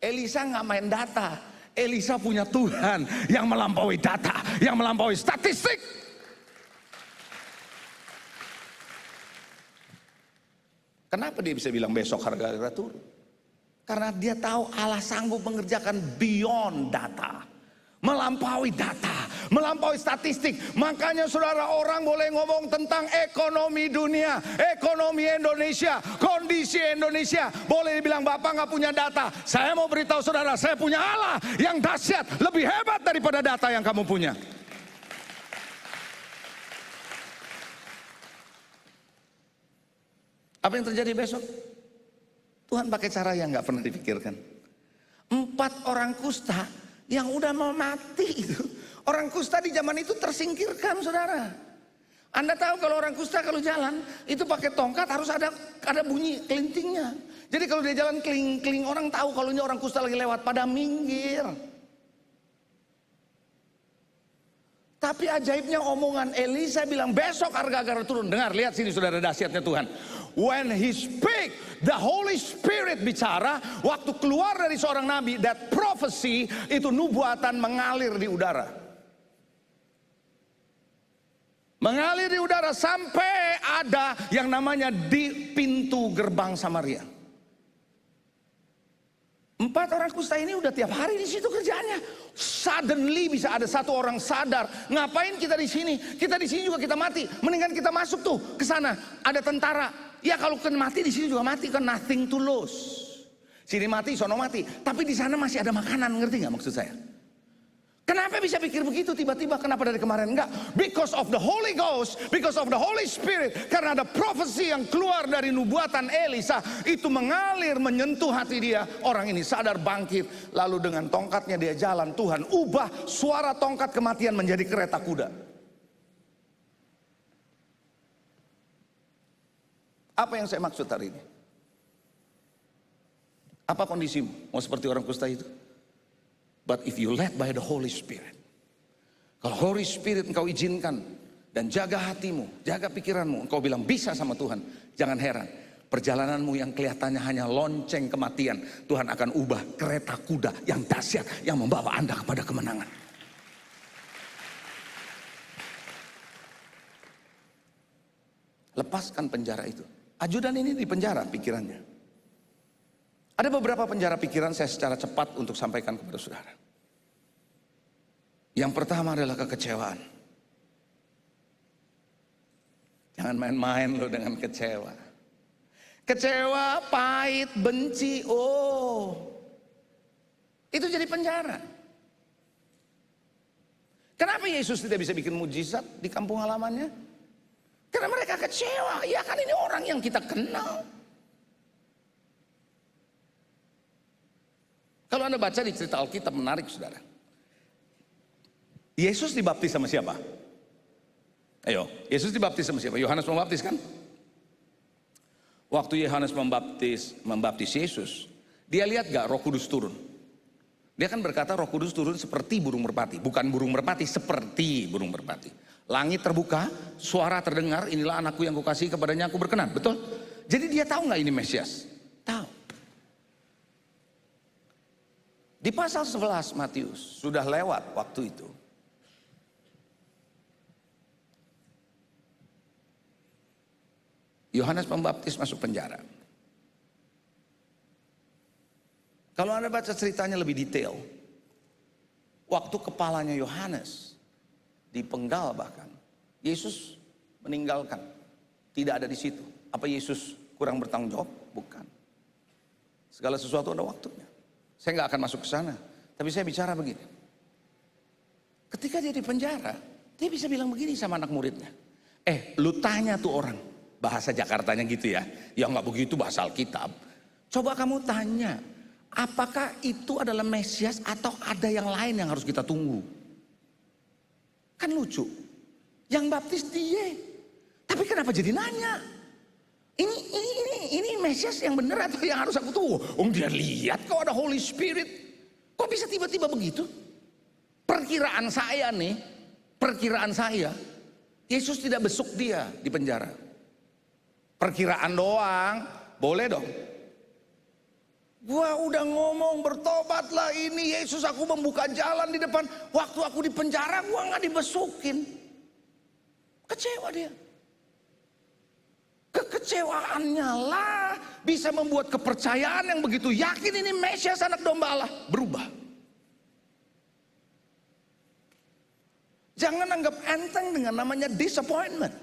Elisa gak main data. Elisa punya Tuhan yang melampaui data, yang melampaui statistik. Kenapa dia bisa bilang besok harga turun? Karena dia tahu Allah sanggup mengerjakan beyond data, melampaui data, melampaui statistik. Makanya saudara, orang boleh ngomong tentang ekonomi dunia, ekonomi Indonesia, kondisi Indonesia. Boleh dibilang Bapak nggak punya data. Saya mau beritahu saudara, saya punya Allah yang dahsyat, lebih hebat daripada data yang kamu punya. Apa yang terjadi besok? Tuhan pakai cara yang nggak pernah dipikirkan. 4 orang kusta yang udah mau mati itu. Orang kusta di zaman itu tersingkirkan, saudara. Anda tahu kalau orang kusta kalau jalan itu pakai tongkat harus ada bunyi kelintingnya. Jadi kalau dia jalan keling-keling, orang tahu kalau ini orang kusta lagi lewat, pada minggir. Tapi ajaibnya omongan Elisa bilang besok harga-harga turun. Dengar, lihat sini saudara, dahsyatnya Tuhan. When he speak, the Holy Spirit bicara. Waktu keluar dari seorang nabi, that prophecy, itu nubuatan mengalir di udara. Mengalir di udara sampai ada yang namanya di pintu gerbang Samaria. 4 orang kusta ini udah tiap hari di situ kerjanya. Suddenly bisa ada satu orang sadar, ngapain kita di sini? Kita di sini juga kita mati. Mendingan kita masuk tuh ke sana. Ada tentara. Ya kalau kan mati di sini juga mati, kan nothing to lose. Sini mati, sono mati. Tapi di sana masih ada makanan, ngerti nggak maksud saya? Kenapa bisa pikir begitu tiba-tiba? Kenapa dari kemarin enggak? Because of the Holy Ghost, because of the Holy Spirit. Karena ada profesi yang keluar dari nubuatan Elisa, itu mengalir menyentuh hati dia. Orang ini sadar, bangkit, lalu dengan tongkatnya dia jalan. Tuhan ubah suara tongkat kematian menjadi kereta kuda. Apa yang saya maksud hari ini? Apa kondisimu? Mau seperti orang kusta itu? But if you led by the Holy Spirit, kalau Holy Spirit engkau izinkan dan jaga hatimu, jaga pikiranmu, engkau bilang bisa sama Tuhan, jangan heran perjalananmu yang kelihatannya hanya lonceng kematian, Tuhan akan ubah kereta kuda yang dahsyat yang membawa Anda kepada kemenangan. Lepaskan penjara itu. Ajudan ini di penjara pikirannya. Ada beberapa penjara pikiran saya secara cepat untuk sampaikan kepada saudara. Yang pertama adalah kekecewaan. Jangan main-main lo dengan kecewa. Kecewa, pahit, benci, itu jadi penjara. Kenapa Yesus tidak bisa bikin mujizat di kampung halamannya? Karena mereka kecewa. Ya kan ini orang yang kita kenal. Kalau Anda baca di cerita Alkitab menarik saudara. Yesus dibaptis sama siapa? Ayo, Yesus dibaptis sama siapa? Yohanes Pembaptis kan? Waktu Yohanes membaptis Yesus, dia lihat gak Roh Kudus turun? Dia kan berkata Roh Kudus turun seperti burung merpati. Bukan burung merpati, seperti burung merpati. Langit terbuka, suara terdengar, inilah anakku yang kukasihi, kepadanya aku berkenan. Betul? Jadi dia tahu gak ini Mesias? Tahu. Di pasal 11 Matius, sudah lewat waktu itu. Yohanes Pembaptis masuk penjara. Kalau Anda baca ceritanya lebih detail, waktu kepalanya Yohanes dipenggal bahkan, Yesus meninggalkan, tidak ada di situ. Apa Yesus kurang bertanggung jawab? Bukan. Segala sesuatu ada waktunya. Saya nggak akan masuk ke sana, tapi saya bicara begini. Ketika dia di penjara, dia bisa bilang begini sama anak muridnya. Lu tanya tuh orang, bahasa Jakartanya gitu ya. Ya nggak begitu bahasa Alkitab. Coba kamu tanya, apakah itu adalah Mesias atau ada yang lain yang harus kita tunggu? Kan lucu. Yang baptis dia. Tapi kenapa jadi nanya? Ini Mesias yang benar atau yang harus aku tunggu? Dia lihat kok ada Holy Spirit. Kok bisa tiba-tiba begitu? Perkiraan saya nih, Yesus tidak besuk dia di penjara. Perkiraan doang, boleh dong. Gua udah ngomong bertobatlah ini Yesus, aku membuka jalan di depan. Waktu aku di penjara gua nggak dibesukin. Kecewa dia. Kekecewaannya lah bisa membuat kepercayaan yang begitu yakin ini Mesias anak domba Allah berubah. Jangan anggap enteng dengan namanya disappointment.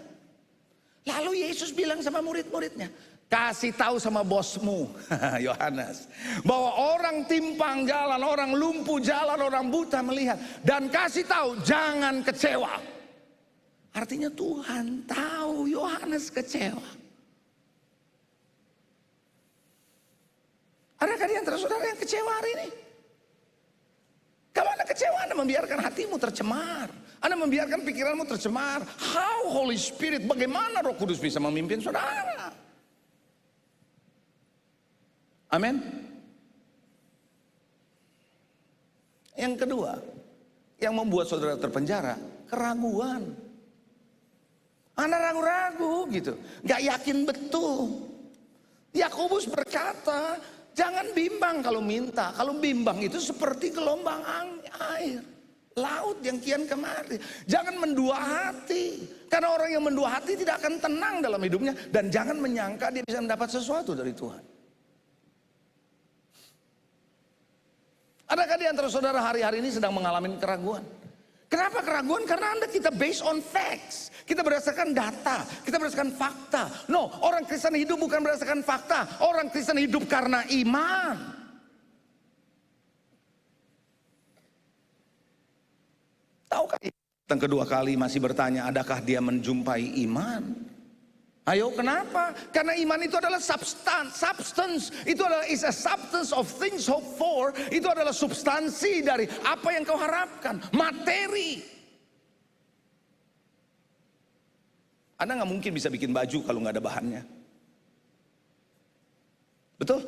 Lalu Yesus bilang sama murid-muridnya, kasih tahu sama bosmu Yohanes bahwa orang timpang jalan, orang lumpuh jalan, orang buta melihat, dan kasih tahu jangan kecewa. Artinya Tuhan tahu Yohanes kecewa. Adakah di antara saudara yang kecewa hari ini? Kalau Anda kecewa, Anda membiarkan hatimu tercemar. Anda membiarkan pikiranmu tercemar. How Holy Spirit, bagaimana Roh Kudus bisa memimpin saudara? Amin. Yang kedua, yang membuat saudara terpenjara, keraguan. Anda ragu-ragu gitu, gak yakin betul. Yakobus berkata, jangan bimbang kalau minta. Kalau bimbang itu seperti gelombang air. Laut yang kian kemari. Jangan mendua hati. Karena orang yang mendua hati tidak akan tenang dalam hidupnya. Dan jangan menyangka dia bisa mendapat sesuatu dari Tuhan. Adakah di antara saudara hari-hari ini sedang mengalami keraguan? Kenapa keraguan? Karena kita based on facts. Kita berdasarkan data. Kita berdasarkan fakta. No, orang Kristen hidup bukan berdasarkan fakta. Orang Kristen hidup karena iman. Tahukah yang kedua kali masih bertanya, adakah dia menjumpai iman? Ayo, kenapa? Karena iman itu adalah substance. Itu adalah is a substance of things hoped for. Itu adalah substansi dari apa yang kau harapkan, materi. Anda nggak mungkin bisa bikin baju kalau nggak ada bahannya. Betul?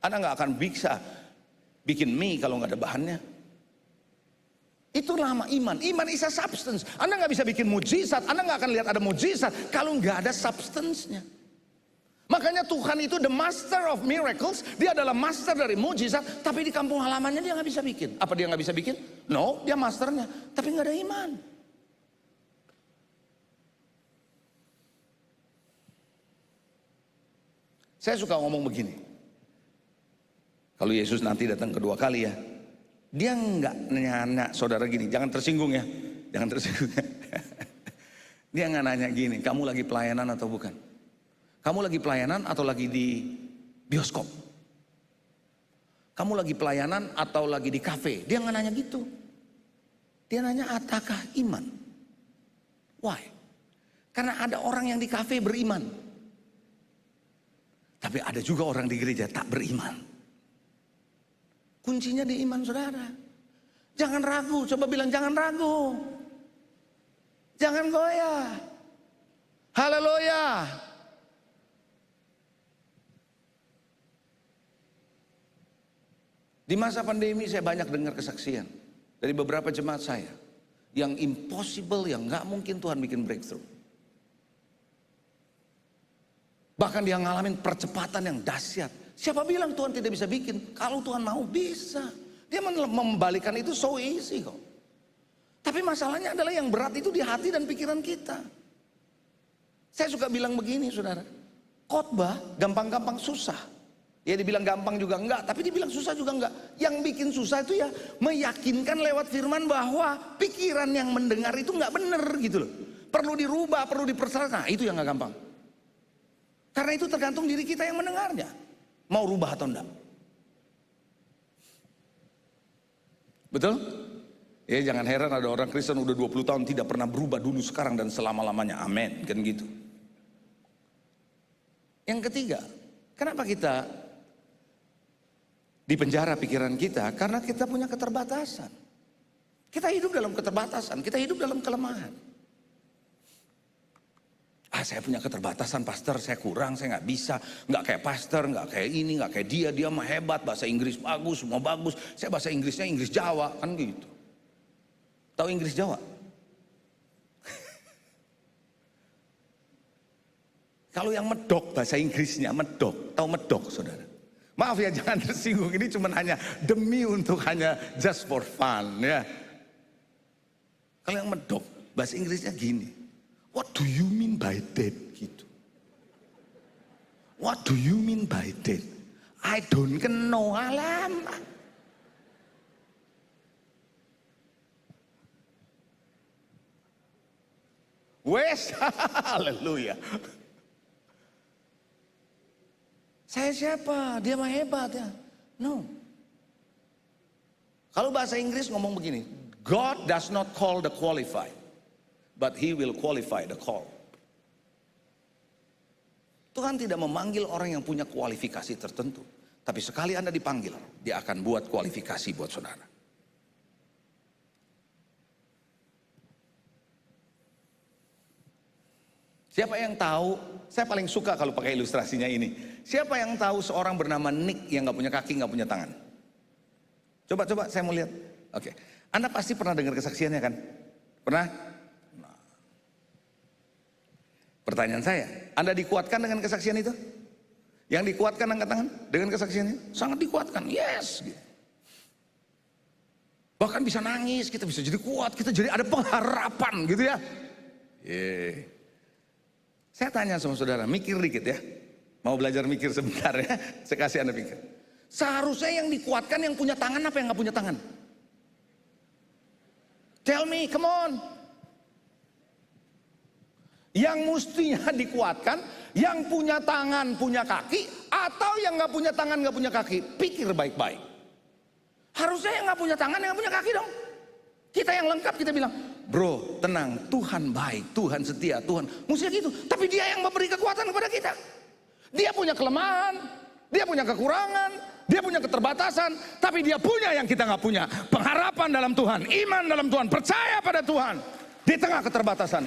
Anda nggak akan bisa bikin mie kalau nggak ada bahannya. Itu nama iman. Iman is a substance. Anda nggak bisa bikin mujizat. Anda nggak akan lihat ada mujizat kalau nggak ada substance-nya. Makanya Tuhan itu the master of miracles. Dia adalah master dari mujizat. Tapi di kampung halamannya dia nggak bisa bikin. Apa dia nggak bisa bikin? No, dia masternya. Tapi nggak ada iman. Saya suka ngomong begini. Kalau Yesus nanti datang kedua kali ya, dia nggak nanya saudara gini, jangan tersinggung ya, jangan tersinggung. Dia nggak nanya gini, kamu lagi pelayanan atau bukan? Kamu lagi pelayanan atau lagi di bioskop? Kamu lagi pelayanan atau lagi di kafe? Dia nggak nanya gitu. Dia nanya, apakah iman? Why? Karena ada orang yang di kafe beriman, tapi ada juga orang di gereja tak beriman. Kuncinya di iman saudara. Jangan ragu, coba bilang jangan ragu. Jangan goyah. Haleluya. Di masa pandemi saya banyak dengar kesaksian dari beberapa jemaat saya. Yang impossible, yang gak mungkin Tuhan bikin breakthrough. Bahkan dia ngalamin percepatan yang dahsyat. Siapa bilang Tuhan tidak bisa bikin? Kalau Tuhan mau bisa. Dia membalikan itu so easy kok. Tapi masalahnya adalah yang berat itu di hati dan pikiran kita. Saya suka bilang begini saudara. Khotbah gampang-gampang susah. Ya dibilang gampang juga enggak, tapi dibilang susah juga enggak. Yang bikin susah itu ya meyakinkan lewat firman bahwa pikiran yang mendengar itu enggak benar gitu loh. Perlu dirubah, perlu dipersalahkan. Nah, itu yang enggak gampang. Karena itu tergantung diri kita yang mendengarnya. Mau rubah atau enggak. Betul? Ya jangan heran ada orang Kristen udah 20 tahun tidak pernah berubah dulu sekarang dan selama-lamanya. Amin. Kan gitu. Yang ketiga, kenapa kita dipenjara pikiran kita? Karena kita punya keterbatasan. Kita hidup dalam keterbatasan, kita hidup dalam kelemahan. Saya punya keterbatasan pastor, saya kurang, saya nggak bisa, nggak kayak pastor, nggak kayak ini, nggak kayak dia mah hebat, bahasa Inggris bagus, semua bagus, saya bahasa Inggrisnya Inggris Jawa, kan gitu. Tahu Inggris Jawa? Kalau yang medok bahasa Inggrisnya medok, tahu medok saudara? Maaf ya jangan tersinggung, ini cuma hanya demi untuk hanya just for fun ya. Kalau yang medok bahasa Inggrisnya gini. What do you mean by that? Gitu. What do you mean by that? I don't know, alam. Wes, haleluya. Saya siapa? Dia mah hebat ya. No. Kalau bahasa Inggris ngomong begini, God does not call the qualified, but He will qualify the call. Tuhan tidak memanggil orang yang punya kualifikasi tertentu. Tapi sekali Anda dipanggil, Dia akan buat kualifikasi buat saudara. Siapa yang tahu, saya paling suka kalau pakai ilustrasinya ini. Siapa yang tahu seorang bernama Nick yang gak punya kaki, gak punya tangan? Coba saya mau lihat. Oke, Anda pasti pernah dengar kesaksiannya kan? Pernah? Pertanyaan saya, Anda dikuatkan dengan kesaksian itu? Yang dikuatkan angkat tangan dengan kesaksiannya? Sangat dikuatkan, yes. Bahkan bisa nangis, kita bisa jadi kuat, kita jadi ada pengharapan gitu ya. Saya tanya sama saudara, mikir dikit ya. Mau belajar mikir sebentar ya, saya kasih Anda pikir. Seharusnya yang dikuatkan yang punya tangan apa yang gak punya tangan? Tell me, come on. Yang mestinya dikuatkan, yang punya tangan, punya kaki, atau yang gak punya tangan, gak punya kaki? Pikir baik-baik. Harusnya yang gak punya tangan, yang gak punya kaki dong. Kita yang lengkap, kita bilang, bro tenang, Tuhan baik, Tuhan setia, Tuhan. Mestinya gitu, tapi dia yang memberi kekuatan kepada kita. Dia punya kelemahan, dia punya kekurangan, dia punya keterbatasan, tapi dia punya yang kita gak punya. Pengharapan dalam Tuhan, iman dalam Tuhan, percaya pada Tuhan di tengah keterbatasan.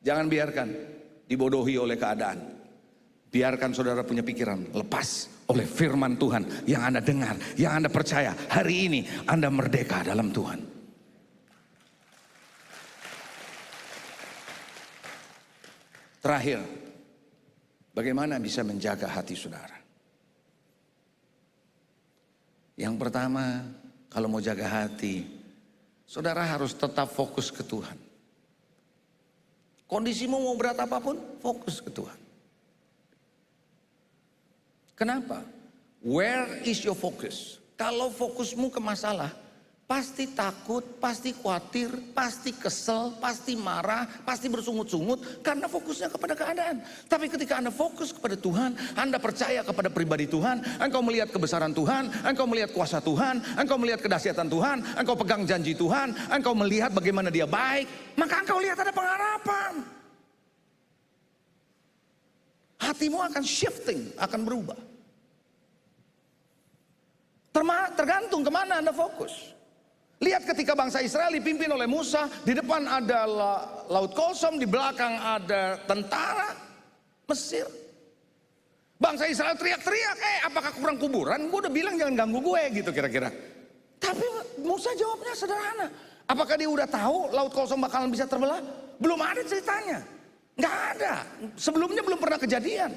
Jangan biarkan dibodohi oleh keadaan. Biarkan saudara punya pikiran lepas oleh firman Tuhan yang Anda dengar, yang Anda percaya. Hari ini Anda merdeka dalam Tuhan. Terakhir, bagaimana bisa menjaga hati saudara? Yang pertama, kalau mau jaga hati, saudara harus tetap fokus ke Tuhan. Kondisimu mau berat apapun, fokus ke Tuhan. Kenapa? Where is your focus? Kalau fokusmu ke masalah, pasti takut, pasti khawatir, pasti kesel, pasti marah, pasti bersungut-sungut karena fokusnya kepada keadaan. Tapi ketika Anda fokus kepada Tuhan, Anda percaya kepada pribadi Tuhan, engkau melihat kebesaran Tuhan, engkau melihat kuasa Tuhan, engkau melihat kedahsyatan Tuhan, engkau pegang janji Tuhan, engkau melihat bagaimana Dia baik, maka engkau lihat ada pengharapan. Hatimu akan shifting, akan berubah. Tergantung kemana Anda fokus. Lihat ketika bangsa Israel dipimpin oleh Musa, di depan ada Laut Kosong, di belakang ada tentara Mesir. Bangsa Israel teriak-teriak, apakah kurang kuburan? Gue udah bilang jangan ganggu gue gitu kira-kira. Tapi Musa jawabnya sederhana. Apakah dia udah tahu Laut Kosong bakalan bisa terbelah? Belum ada ceritanya. Nggak ada. Sebelumnya belum pernah kejadian.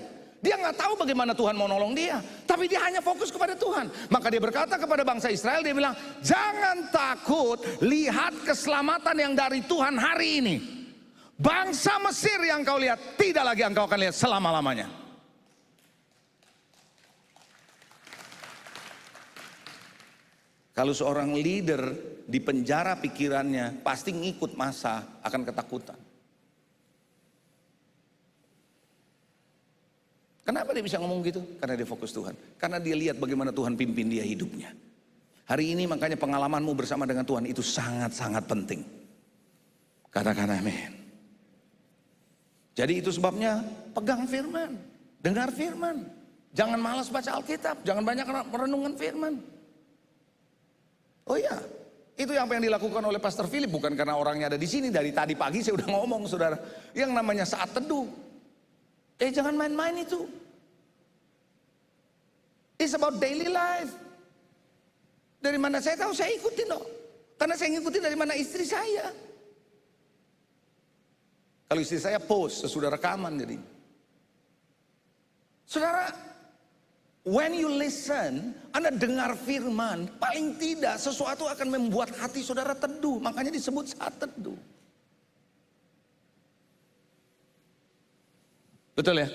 Dia nggak tahu bagaimana Tuhan mau nolong dia. Tapi dia hanya fokus kepada Tuhan. Maka dia berkata kepada bangsa Israel, dia bilang, jangan takut, lihat keselamatan yang dari Tuhan hari ini. Bangsa Mesir yang kau lihat, tidak lagi engkau akan lihat selama-lamanya. Kalau seorang leader di penjara pikirannya, pasti ngikut masa akan ketakutan. Kenapa dia bisa ngomong gitu? Karena dia fokus Tuhan. Karena dia lihat bagaimana Tuhan pimpin dia hidupnya. Hari ini makanya pengalamanmu bersama dengan Tuhan itu sangat-sangat penting. Katakan amin. Jadi itu sebabnya pegang firman. Dengar firman. Jangan malas baca Alkitab. Jangan banyak merenungkan firman. Oh iya, itu yang apa yang dilakukan oleh Pastor Philip. Bukan karena orangnya ada di sini. Dari tadi pagi saya udah ngomong saudara. Yang namanya saat teduh. Jangan main-main itu. It's about daily life. Dari mana saya tahu, saya ikutin loh. Karena saya ngikutin dari mana istri saya. Kalau istri saya post, sesudah rekaman jadi. Saudara, when you listen, Anda dengar firman, paling tidak sesuatu akan membuat hati saudara teduh. Makanya disebut saat teduh. Betul ya?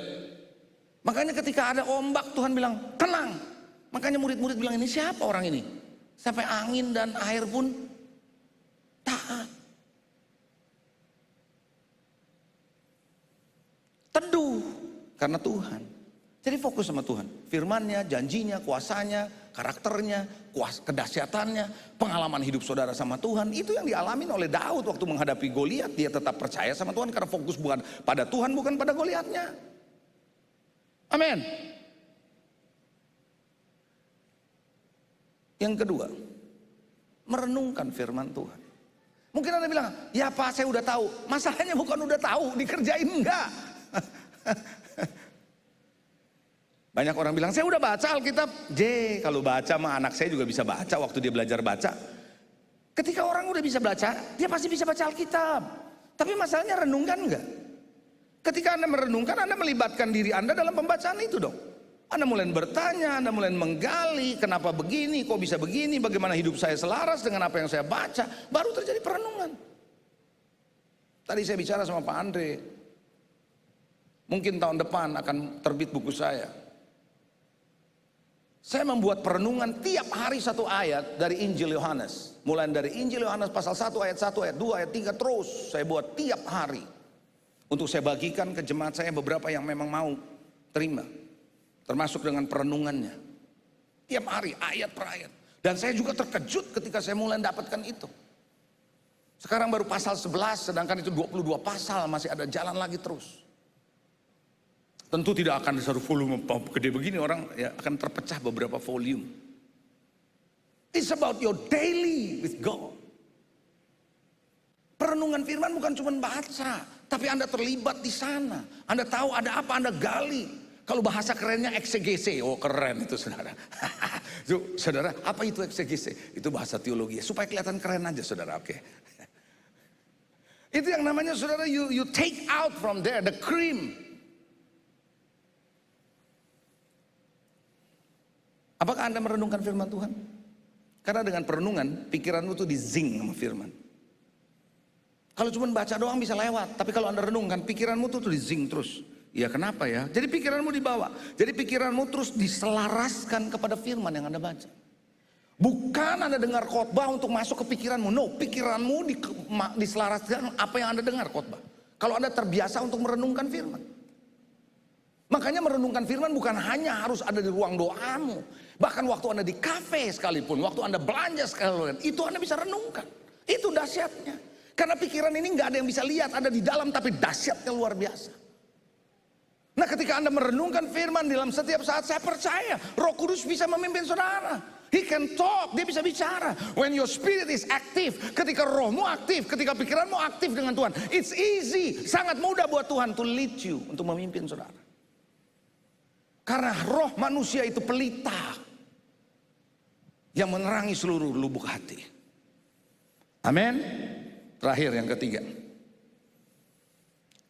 Makanya ketika ada ombak Tuhan bilang tenang. Makanya murid-murid bilang ini siapa orang ini? Sampai angin dan air pun taat. Teduh karena Tuhan. Jadi fokus sama Tuhan. Firman-Nya, janjinya, kuasanya, karakternya, kedahsyatannya, pengalaman hidup saudara sama Tuhan. Itu yang dialami oleh Daud waktu menghadapi Goliat. Dia tetap percaya sama Tuhan karena fokus bukan pada Tuhan, bukan pada Goliatnya. Amin. Yang kedua, merenungkan firman Tuhan. Mungkin Anda bilang, ya Pak saya udah tahu. Masalahnya bukan udah tahu, dikerjain enggak. Banyak orang bilang, saya udah baca Alkitab. Kalau baca mah anak saya juga bisa baca waktu dia belajar baca. Ketika orang udah bisa baca, dia pasti bisa baca Alkitab. Tapi masalahnya renungkan enggak? Ketika Anda merenungkan, Anda melibatkan diri Anda dalam pembacaan itu dong. Anda mulai bertanya, Anda mulai menggali, kenapa begini, kok bisa begini, bagaimana hidup saya selaras dengan apa yang saya baca, baru terjadi perenungan. Tadi saya bicara sama Pak Andre, mungkin tahun depan akan terbit buku saya. Saya membuat perenungan tiap hari satu ayat dari Injil Yohanes. Mulai dari Injil Yohanes pasal 1 ayat 1, ayat 2, ayat 3, terus saya buat tiap hari. Untuk saya bagikan ke jemaat saya beberapa yang memang mau terima. Termasuk dengan perenungannya. Tiap hari, ayat per ayat. Dan saya juga terkejut ketika saya mulai mendapatkan itu. Sekarang baru pasal 11, sedangkan itu 22 pasal, masih ada jalan lagi terus. Tentu tidak akan di satu volume gede begini, orang ya akan terpecah beberapa volume. It's about your daily with God. Perenungan firman bukan cuma baca, tapi Anda terlibat di sana. Anda tahu ada apa, Anda gali. Kalau bahasa kerennya eksegese, oh keren itu saudara. Saudara, apa itu eksegese? Itu bahasa teologi, supaya kelihatan keren aja saudara, oke. Itu yang namanya saudara, you take out from there the cream. Apakah Anda merenungkan firman Tuhan? Karena dengan perenungan, pikiranmu tuh di-zing sama firman. Kalau cuma baca doang bisa lewat, tapi kalau Anda renungkan, pikiranmu tuh di-zing terus. Ya kenapa ya? Jadi pikiranmu dibawa. Jadi pikiranmu terus diselaraskan kepada firman yang Anda baca. Bukan Anda dengar khotbah untuk masuk ke pikiranmu. No, pikiranmu diselaraskan apa yang Anda dengar khotbah. Kalau Anda terbiasa untuk merenungkan firman. Makanya merenungkan firman bukan hanya harus ada di ruang doamu. Bahkan waktu Anda di kafe sekalipun, waktu Anda belanja sekalipun, itu Anda bisa renungkan. Itu dahsyatnya. Karena pikiran ini nggak ada yang bisa lihat, ada di dalam, tapi dahsyatnya luar biasa. Nah ketika Anda merenungkan firman dalam setiap saat, saya percaya Roh Kudus bisa memimpin saudara. He can talk, dia bisa bicara. When your spirit is active, ketika rohmu aktif, ketika pikiranmu aktif dengan Tuhan, it's easy, sangat mudah buat Tuhan to lead you, untuk memimpin saudara. Karena roh manusia itu pelita yang menerangi seluruh lubuk hati. Amin. Terakhir yang ketiga,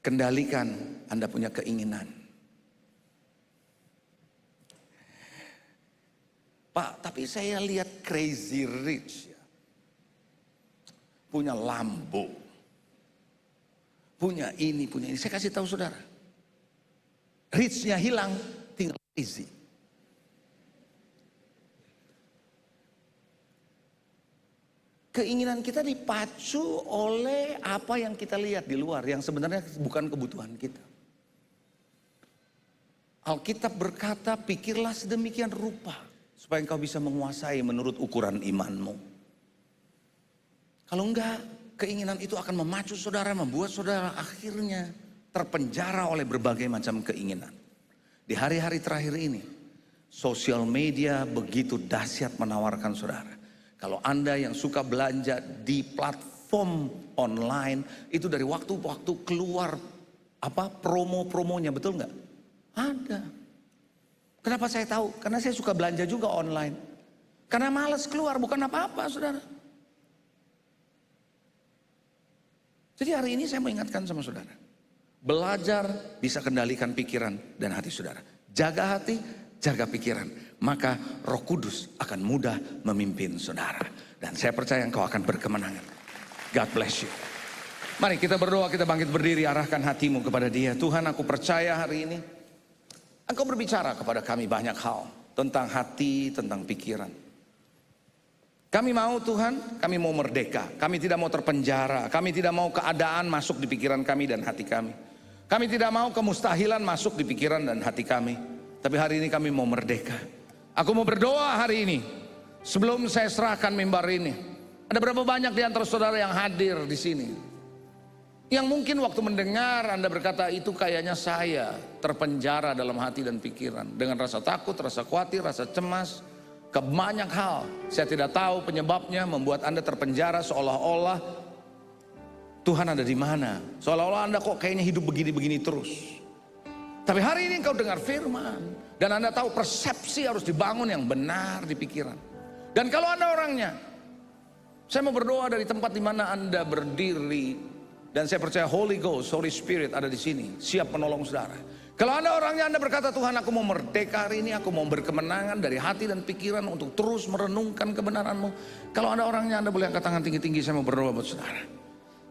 kendalikan Anda punya keinginan. Pak, tapi saya lihat Crazy Rich ya. Punya Lambo, punya ini, punya ini. Saya kasih tahu saudara, richnya hilang, tinggal easy. Keinginan kita dipacu oleh apa yang kita lihat di luar, yang sebenarnya bukan kebutuhan kita. Alkitab berkata, pikirlah sedemikian rupa supaya engkau bisa menguasai menurut ukuran imanmu. Kalau enggak, keinginan itu akan memacu saudara, membuat saudara akhirnya terpenjara oleh berbagai macam keinginan. Di hari-hari terakhir ini, sosial media begitu dahsyat menawarkan saudara. Kalau Anda yang suka belanja di platform online, itu dari waktu-waktu keluar promo-promonya, betul nggak? Ada. Kenapa saya tahu? Karena saya suka belanja juga online. Karena malas keluar, bukan apa-apa saudara. Jadi hari ini saya mau ingatkan sama saudara. Belajar bisa kendalikan pikiran dan hati saudara. Jaga hati, jaga pikiran. Maka Roh Kudus akan mudah memimpin saudara. Dan saya percaya engkau akan berkemenangan. God bless you. Mari kita berdoa, kita bangkit berdiri, arahkan hatimu kepada Dia. Tuhan, aku percaya hari ini Engkau berbicara kepada kami banyak hal. Tentang hati, tentang pikiran. Kami mau Tuhan, kami mau merdeka. Kami tidak mau terpenjara. Kami tidak mau keadaan masuk di pikiran kami dan hati kami. Kami tidak mau kemustahilan masuk di pikiran dan hati kami. Tapi hari ini kami mau merdeka. Aku mau berdoa hari ini. Sebelum saya serahkan mimbar ini. Ada berapa banyak di antara saudara yang hadir di sini? Yang mungkin waktu mendengar Anda berkata, itu kayaknya saya terpenjara dalam hati dan pikiran. Dengan rasa takut, rasa khawatir, rasa cemas. Ke banyak hal. Saya tidak tahu penyebabnya membuat Anda terpenjara seolah-olah Tuhan ada di mana. Seolah-olah Anda kok kayaknya hidup begini-begini terus. Tapi hari ini engkau dengar firman. Dan Anda tahu persepsi harus dibangun yang benar di pikiran. Dan kalau Anda orangnya, saya mau berdoa dari tempat di mana Anda berdiri. Dan saya percaya Holy Ghost, Holy Spirit ada di sini, siap menolong saudara. Kalau Anda orangnya Anda berkata, Tuhan aku mau merdeka hari ini, aku mau berkemenangan dari hati dan pikiran untuk terus merenungkan kebenaran-Mu. Kalau Anda orangnya Anda boleh angkat tangan tinggi-tinggi, saya mau berdoa buat saudara.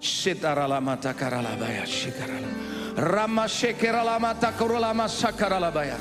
Sitaralama takaralabaya shikarala. Rama shekeralama takuralama sakaralabaya.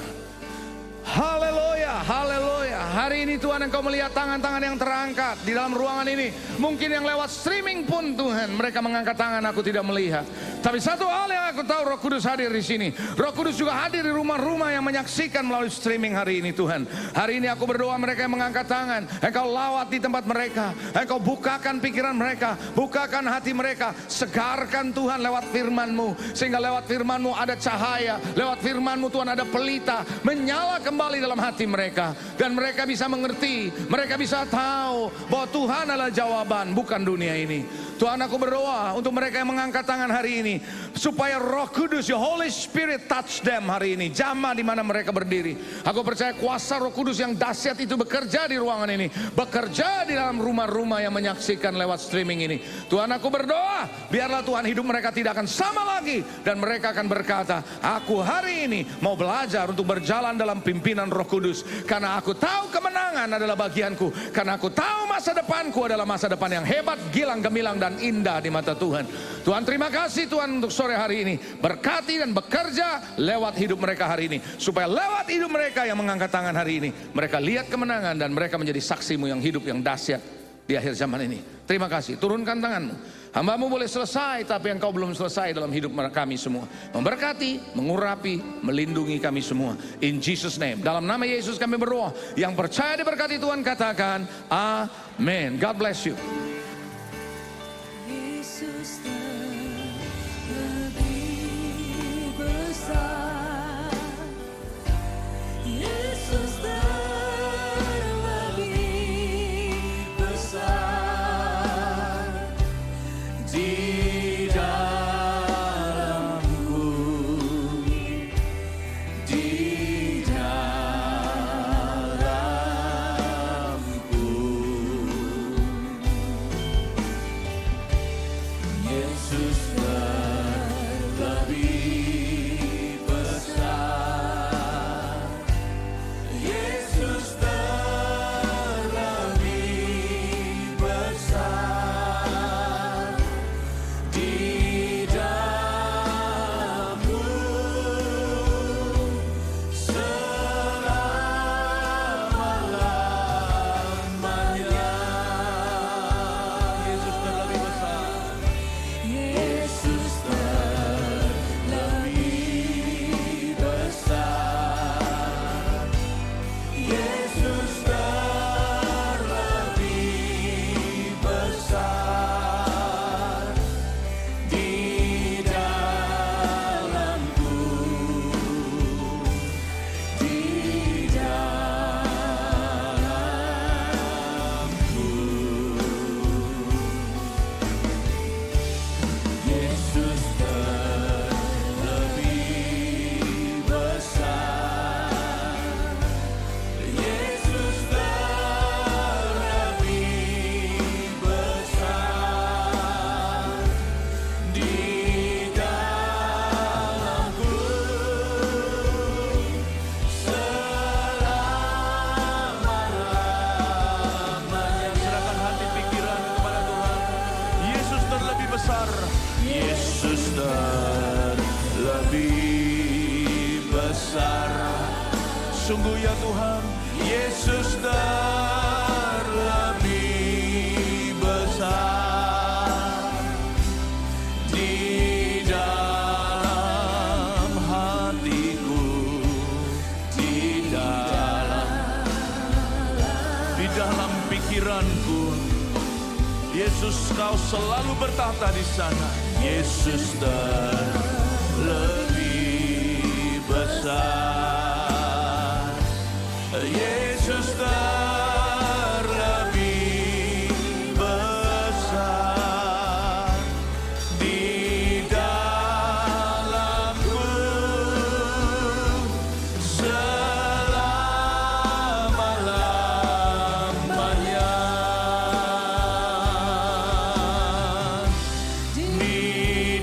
Haleluya, haleluya. Hari ini Tuhan Engkau melihat tangan-tangan yang terangkat di dalam ruangan ini. Mungkin yang lewat streaming pun Tuhan, mereka mengangkat tangan, aku tidak melihat. Tapi satu hal yang aku tahu, Roh Kudus hadir di sini. Roh Kudus juga hadir di rumah-rumah yang menyaksikan melalui streaming hari ini Tuhan. Hari ini aku berdoa mereka yang mengangkat tangan, Engkau lawat di tempat mereka. Engkau bukakan pikiran mereka, bukakan hati mereka. Segarkan Tuhan lewat firman-Mu. Sehingga lewat firman-Mu ada cahaya. Lewat firman-Mu Tuhan ada pelita. Menyala kembali dalam hati mereka. Dan mereka bisa mengerti, mereka bisa tahu bahwa Tuhan adalah jawaban, bukan dunia ini. Tuhan aku berdoa untuk mereka yang mengangkat tangan hari ini, supaya Roh Kudus, Your Holy Spirit touch them hari ini, jamah di mana mereka berdiri. Aku percaya kuasa Roh Kudus yang dahsyat itu bekerja di ruangan ini, bekerja di dalam rumah-rumah yang menyaksikan lewat streaming ini. Tuhan aku berdoa, biarlah Tuhan hidup mereka tidak akan sama lagi, dan mereka akan berkata, aku hari ini mau belajar untuk berjalan dalam pimpinan Roh Kudus, karena aku tahu kemenangan adalah bagianku, karena aku tahu masa depanku adalah masa depan yang hebat, gilang, gemilang, dan indah di mata Tuhan. Tuhan terima kasih Tuhan untuk sore hari ini. Berkati dan bekerja lewat hidup mereka hari ini. Supaya lewat hidup mereka yang mengangkat tangan hari ini, mereka lihat kemenangan dan mereka menjadi saksi-Mu yang hidup yang dahsyat di akhir zaman ini. Terima kasih. Turunkan tangan-Mu. Hamba-Mu boleh selesai, tapi Engkau belum selesai dalam hidup kami semua. Memberkati, mengurapi, melindungi kami semua. In Jesus name. Dalam nama Yesus kami berdoa. Yang percaya diberkati Tuhan katakan amin. God bless you. Yesus lebih besar, Yesus lebih besar di dalamku, di dalamku. Yesus lebih besar, Yesus lebih besar di dalamku selama-lamanya. Yesus lebih besar. Yesus lebih besar, Yesus lebih besar di dalamku, di dalamku. Yesus lebih besar, Yesus lebih besar di dalamku selama-lamanya. Serahkan hati pikiran kepada Tuhan. Yesus terlebih besar, Yesus terlebih besar. Sungguh ya Tuhan, Yesus terlebih besar di dalam hatiku, di dalam pikiranku. Yesus, Kau selalu bertahta di sana. Yesus terlebih besar, Yesus terlebih besar di dalamku selama-lamanya. Di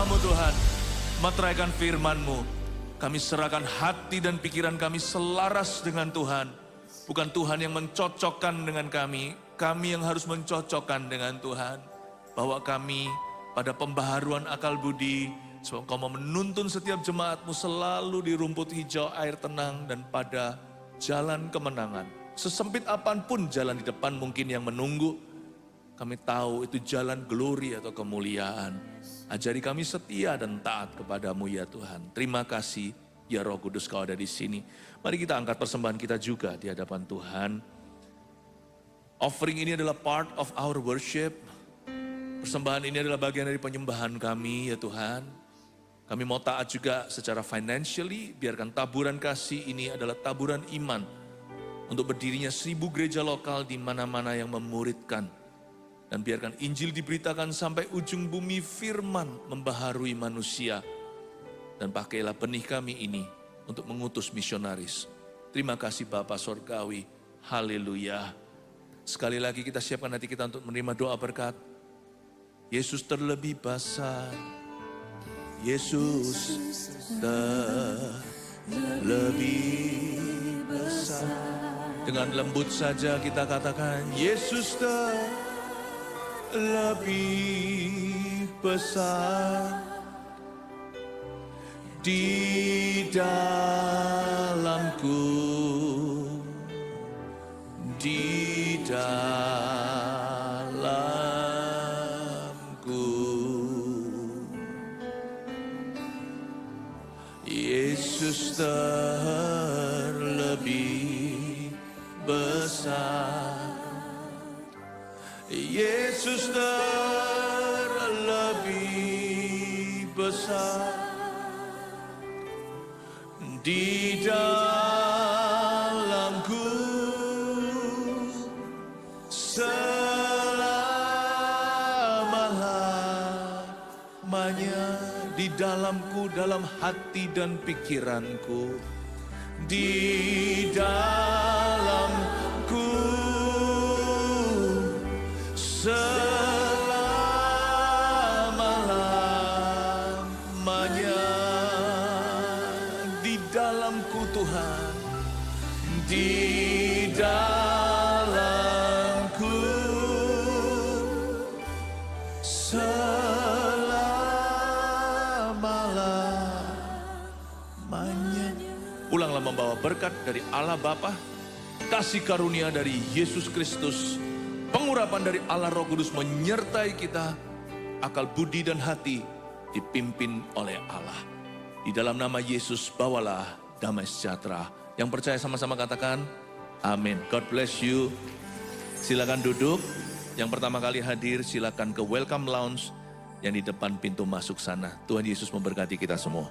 hamba-Mu Tuhan, materaikan firman-Mu. Kami serahkan hati dan pikiran kami selaras dengan Tuhan. Bukan Tuhan yang mencocokkan dengan kami yang harus mencocokkan dengan Tuhan. Bahwa kami pada pembaharuan akal budi, sebab Engkau mau menuntun setiap jemaat-Mu selalu di rumput hijau air tenang dan pada jalan kemenangan. Sesempit apapun jalan di depan mungkin yang menunggu, kami tahu itu jalan glory atau kemuliaan. Ajari kami setia dan taat kepadamu ya Tuhan. Terima kasih ya Roh Kudus Kau ada di sini. Mari kita angkat persembahan kita juga di hadapan Tuhan. Offering ini adalah part of our worship. Persembahan ini adalah bagian dari penyembahan kami ya Tuhan. Kami mau taat juga secara financially, biarkan taburan kasih ini adalah taburan iman. Untuk berdirinya 1000 gereja lokal di mana-mana yang memuridkan. Dan biarkan Injil diberitakan sampai ujung bumi, firman membaharui manusia. Dan pakailah benih kami ini untuk mengutus misionaris. Terima kasih Bapa Sorgawi, haleluya. Sekali lagi kita siapkan hati kita untuk menerima doa berkat. Yesus terlebih besar, Yesus terlebih besar. Dengan lembut saja kita katakan, Yesus terlebih besar. Di dalamku, di dalamku, Yesus terlebih besar. Yesus terlebih besar. Di dalamku selama-lamanya, di dalamku, dalam hati dan pikiranku, di dalamku selama-lamanya. Dalamku Tuhan, di dalamku selama-lamanya. Ulanglah membawa berkat dari Allah Bapa, kasih karunia dari Yesus Kristus, pengurapan dari Allah Roh Kudus menyertai kita, akal budi dan hati dipimpin oleh Allah. Di dalam nama Yesus bawalah damai sejahtera. Yang percaya sama-sama katakan, amin. God bless you. Silakan duduk. Yang pertama kali hadir silakan ke Welcome Lounge yang di depan pintu masuk sana. Tuhan Yesus memberkati kita semua.